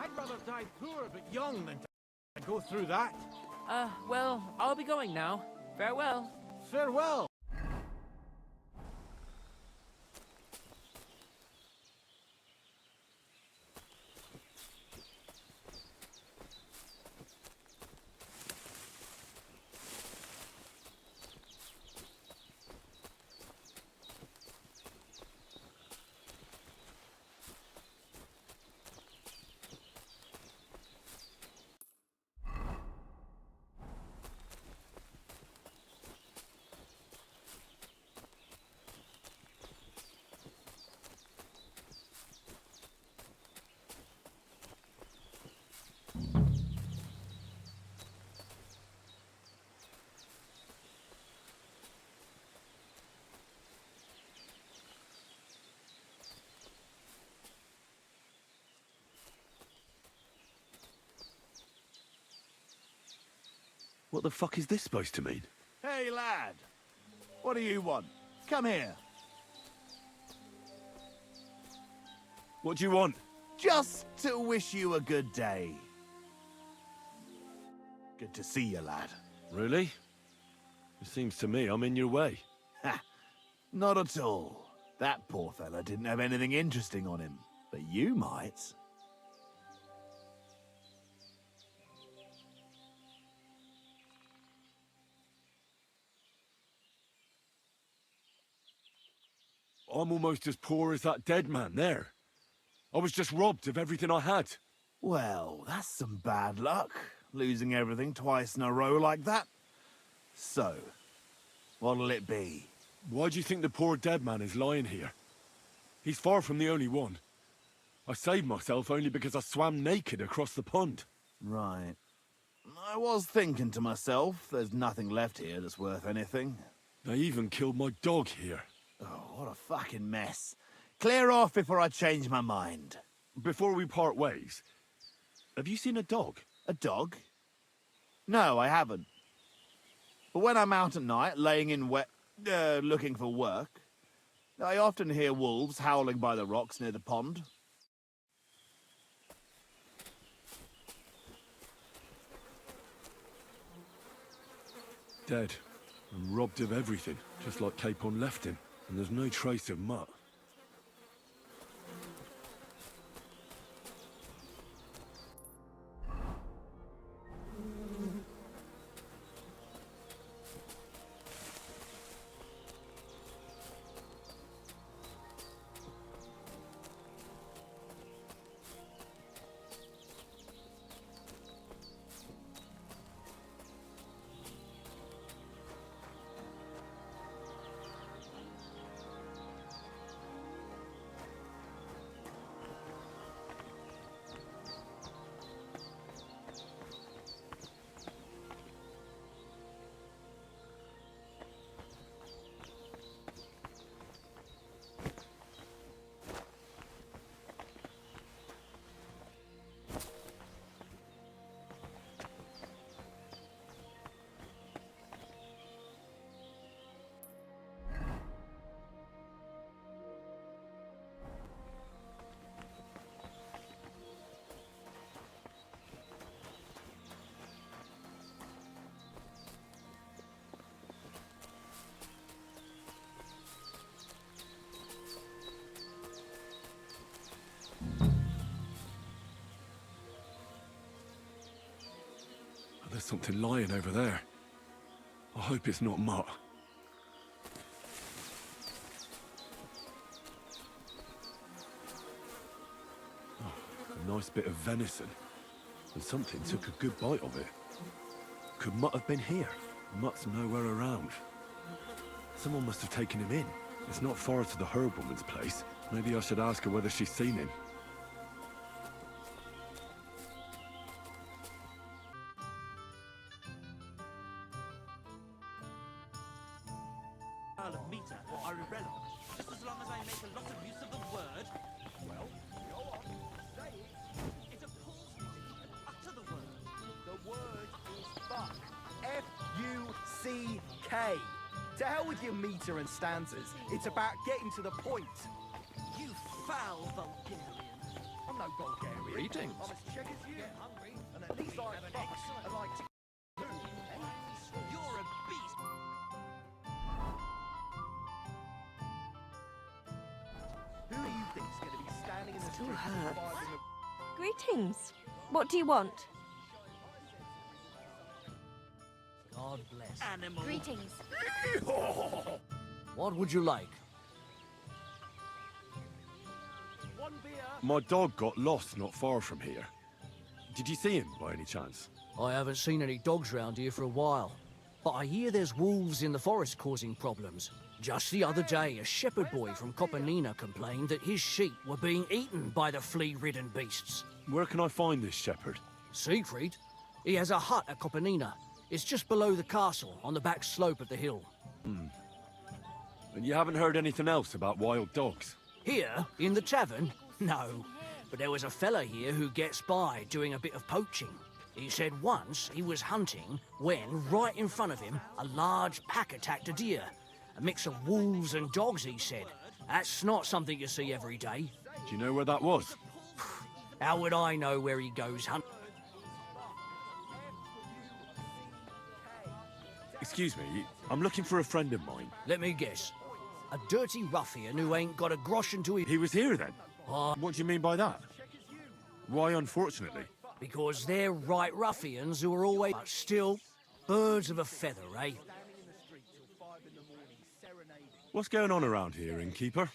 I'd rather die poor but young than to go through that. Well, I'll be going now. Farewell. Farewell. What the fuck is this supposed to mean? Hey, lad. What do you want? Come here. What do you want? Just to wish you a good day. Good to see you, lad. Really? It seems to me I'm in your way. Ha! Not at all. That poor fella didn't have anything interesting on him. But you might. I'm almost as poor as that dead man there. I was just robbed of everything I had. Well, that's some bad luck, losing everything twice in a row like that. So, what'll it be? Why do you think the poor dead man is lying here? He's far from the only one. I saved myself only because I swam naked across the pond. Right. I was thinking to myself, there's nothing left here that's worth anything. They even killed my dog here. Oh, what a fucking mess. Clear off before I change my mind. Before we part ways, have you seen a dog? A dog? No, I haven't. But when I'm out at night, laying in wet, looking for work, I often hear wolves howling by the rocks near the pond. Dead. And robbed of everything, just like Capon left him. And there's no trace of mutt. There's something lying over there. I hope it's not mutt. Oh, a nice bit of venison. And something took a good bite of it. Could mutt have been here? Mutt's nowhere around. Someone must have taken him in. It's not far to the herb woman's place. Maybe I should ask her whether she's seen him. Of meter or irrelevant, just as long as I make a lot of use of the word. Well, go on, say it. It appalls me to even utter the word. The word is fuck. F-U-C-K. To hell with your meter and stanzas. It's about getting to the point. You foul Bulgarian. I'm no Bulgarian. Greetings. I'm as Czech as you. And at least I fuck and like to... You're a beast. Who do you think's going to be standing in the street hurts. surviving the... Greetings. What do you want? God bless. Animal. Greetings. What would you like? One beer. My dog got lost not far from here. Did you see him by any chance? I haven't seen any dogs round here for a while. But I hear there's wolves in the forest causing problems. Just the other day, a shepherd boy from Kopanina complained that his sheep were being eaten by the flea-ridden beasts. Where can I find this shepherd? Siegfried? He has a hut at Kopanina. It's just below the castle, on the back slope of the hill. And you haven't heard anything else about wild dogs? Here, in the tavern? No. But there was a fella here who gets by doing a bit of poaching. He said once he was hunting when, right in front of him, a large pack attacked a deer. A mix of wolves and dogs, he said. That's not something you see every day. Do you know where that was? How would I know where he goes hunting? Excuse me, I'm looking for a friend of mine. Let me guess. A dirty ruffian who ain't got a grosh into his... He was here then? What do you mean by that? Why unfortunately? Because they're right ruffians who are always... But still, birds of a feather, eh? What's going on around here, innkeeper?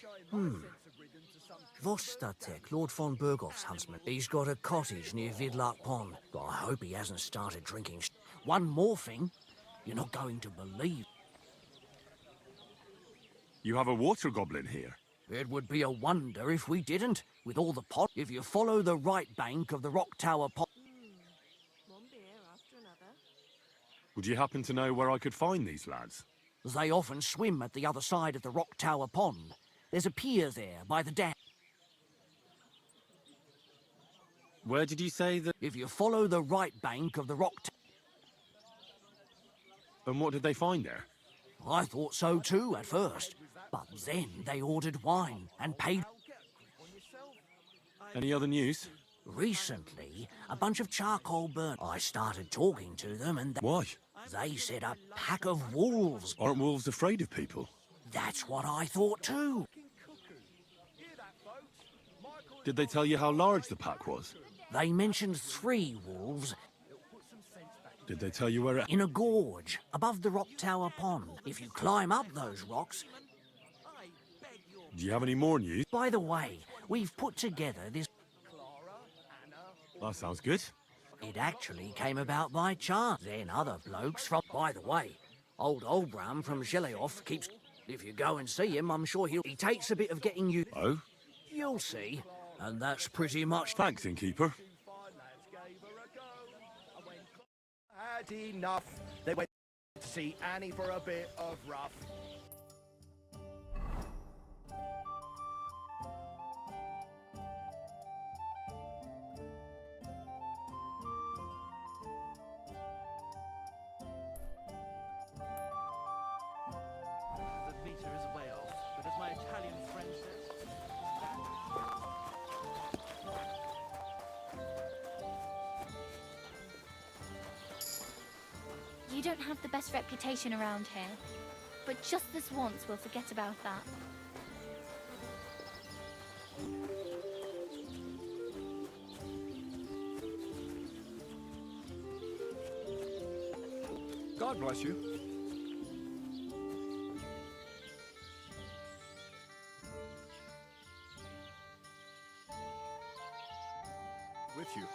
Vostatek, Lord von Berghoff's huntsman. He's got a cottage near Vidlark Pond. But I hope he hasn't started drinking... One more thing, you're not going to believe... You have a water goblin here? It would be a wonder if we didn't, with all the pot. If you follow the right bank of the Rock Tower Pond... One beer after another. Would you happen to know where I could find these lads? They often swim at the other side of the Rock Tower Pond. There's a pier there by the dam. Where did you say that... If you follow the right bank of the Rock Tower... And what did they find there? I thought so too at first. But then they ordered wine and paid... Any other news? Recently, a bunch of charcoal burn. I started talking to them and... Why? They said a pack of wolves. Aren't wolves afraid of people? That's what I thought too. Did they tell you how large the pack was? They mentioned 3 wolves. Did they tell you where it... In a gorge, above the Rock Tower Pond. If you climb up those rocks... Do you have any more news? By the way, we've put together this... That sounds good. It actually came about by chance. Then other blokes from... By the way, old Olbram from Zheleoff keeps... If you go and see him, I'm sure he takes a bit of getting you... Oh? You'll see. And that's pretty much... Thanks, innkeeper. Had enough. They went to see Annie for a bit of rough. The meter is way off, but as my Italian friend says... You don't have the best reputation around here. But just this once, we'll forget about that. God bless you. With you.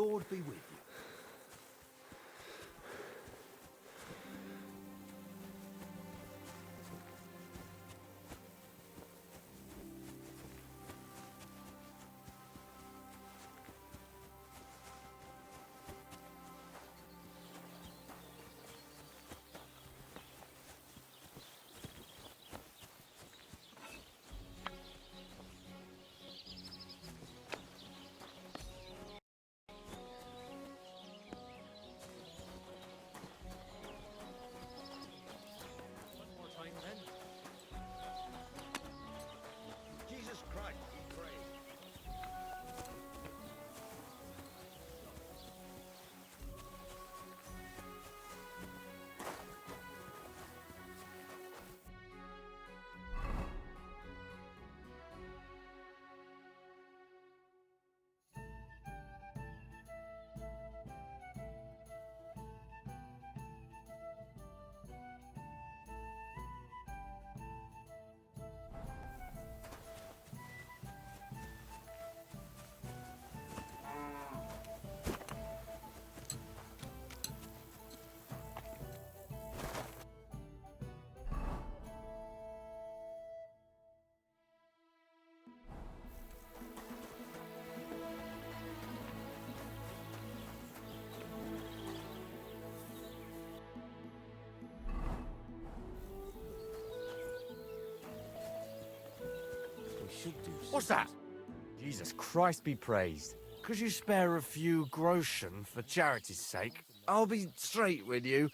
Lord be with you. Jesus Christ, we pray. What's that? Jesus Christ be praised. Could you spare a few groschen for charity's sake? I'll be straight with you.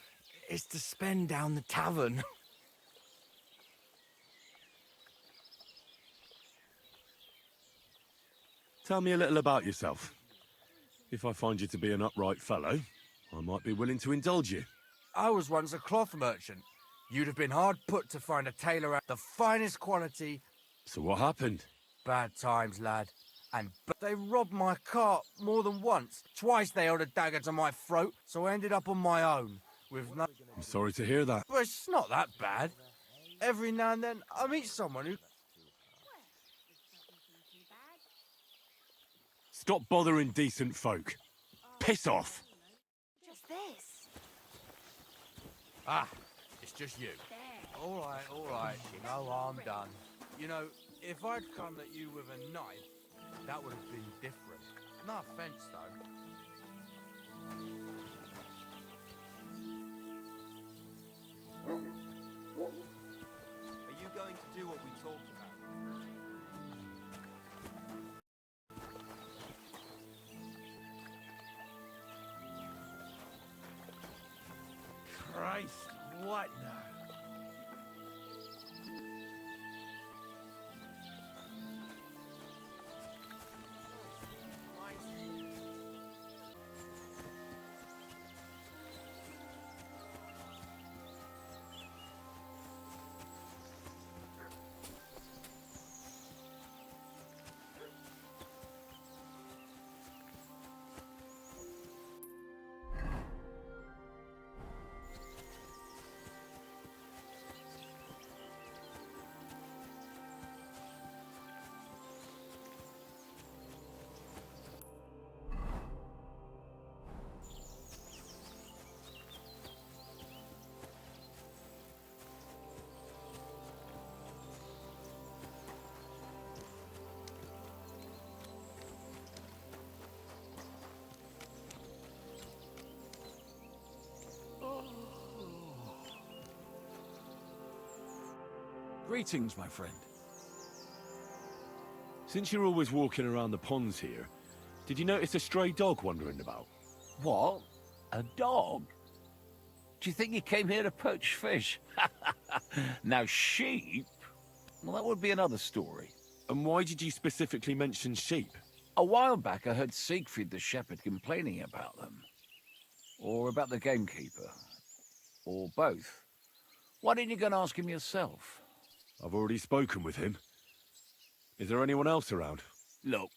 It's to spend down the tavern. Tell me a little about yourself. If I find you to be an upright fellow, I might be willing to indulge you. I was once a cloth merchant. You'd have been hard put to find a tailor at the finest quality. So what happened? Bad times, lad. And they robbed my cart more than once. Twice they held a dagger to my throat, so I ended up on my own. With no... I'm sorry to hear that. But it's not that bad. Every now and then I meet someone who... Stop bothering decent folk. Piss off. Just this. Ah, it's just you. All right. No harm done. You know, if I'd come at you with a knife, that would have been different. No offense, though. Are you going to do what we talked about? Christ, what now? Greetings, my friend. Since you're always walking around the ponds here, did you notice a stray dog wandering about? What? A dog? Do you think he came here to poach fish? Now, sheep? Well, that would be another story. And why did you specifically mention sheep? A while back, I heard Siegfried the shepherd complaining about them. Or about the gamekeeper. Or both. Why didn't you go and ask him yourself? I've already spoken with him. Is there anyone else around? Look,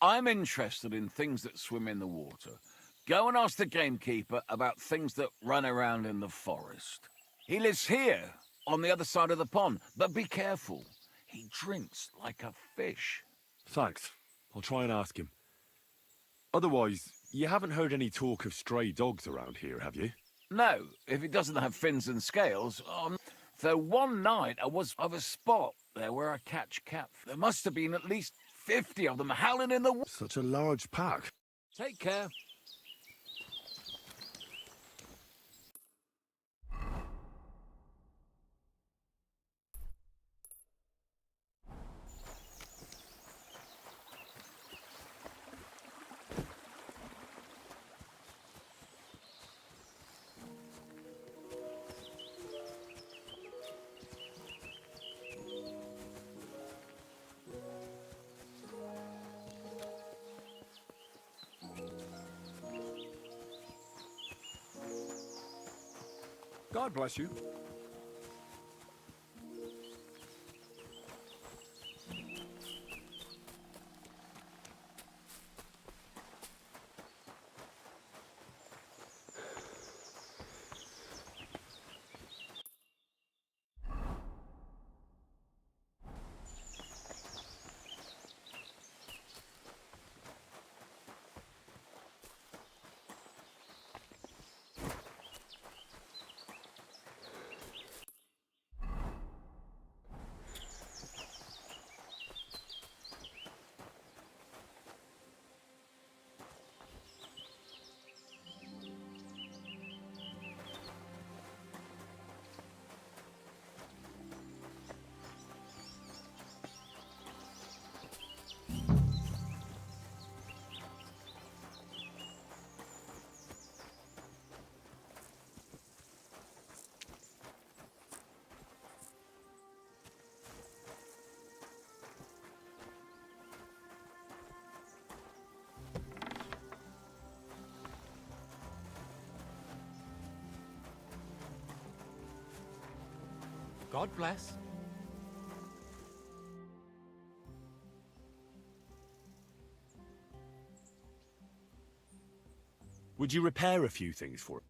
I'm interested in things that swim in the water. Go and ask the gamekeeper about things that run around in the forest. He lives here, on the other side of the pond, but be careful. He drinks like a fish. Thanks. I'll try and ask him. Otherwise, You haven't heard any talk of stray dogs around here, have you? No, if it doesn't have fins and scales. Though one night I was of a spot there where I catch cat. There must have been at least 50 of them howling in the woods. Such a large pack. Take care. God bless you. God bless. Would you repair a few things for it?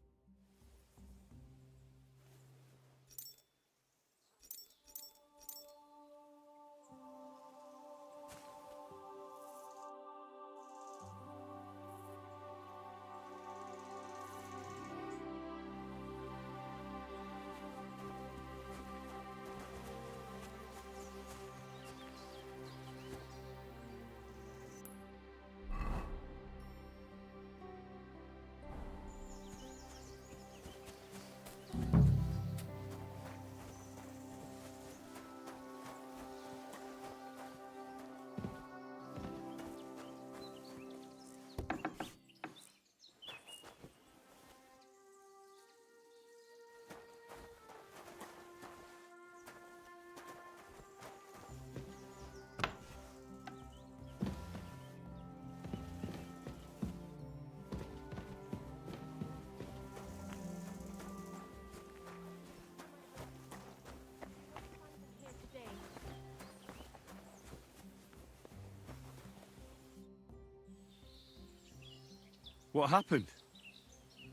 What happened?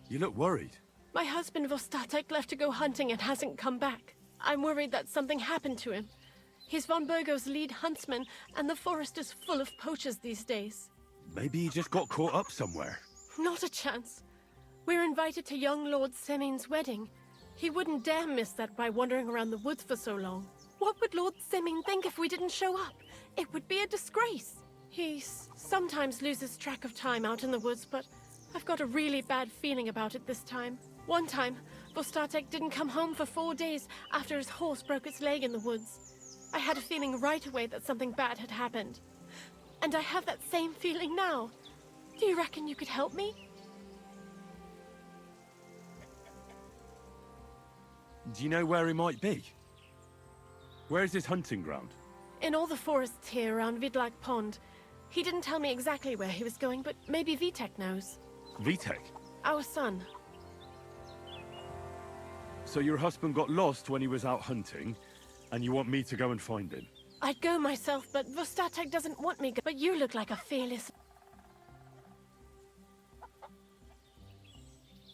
You look worried. My husband Vostatek left to go hunting and hasn't come back. I'm worried that something happened to him. He's von Burgo's lead huntsman, and the forest is full of poachers these days. Maybe he just got caught up somewhere. Not a chance. We're invited to young Lord Semin's wedding. He wouldn't dare miss that by wandering around the woods for so long. What would Lord Semin think if we didn't show up? It would be a disgrace. He sometimes loses track of time out in the woods, but I've got a really bad feeling about it this time. One time, Vostatek didn't come home for 4 days after his horse broke its leg in the woods. I had a feeling right away that something bad had happened. And I have that same feeling now. Do you reckon you could help me? Do you know where he might be? Where's his hunting ground? In all the forests here around Vidlak Pond. He didn't tell me exactly where he was going, but maybe Vitek knows. Vitek? Our son. So your husband got lost when he was out hunting, and you want me to go and find him? I'd go myself, but Vostatek doesn't want me But you look like a fearless...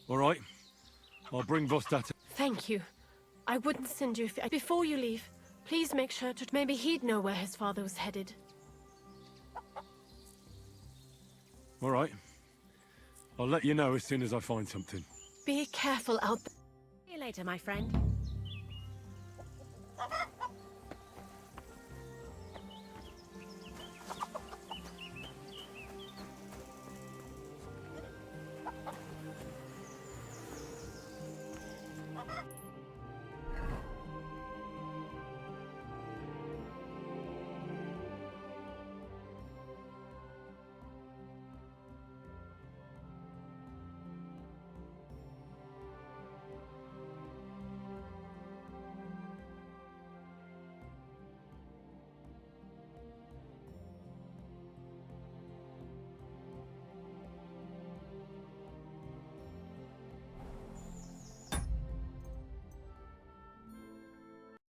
All right. I'll bring Vostatek. Thank you. I wouldn't send you if... Before you leave, please make sure to... Maybe he'd know where his father was headed. All right. I'll let you know as soon as I find something. Be careful out there. See you later, my friend.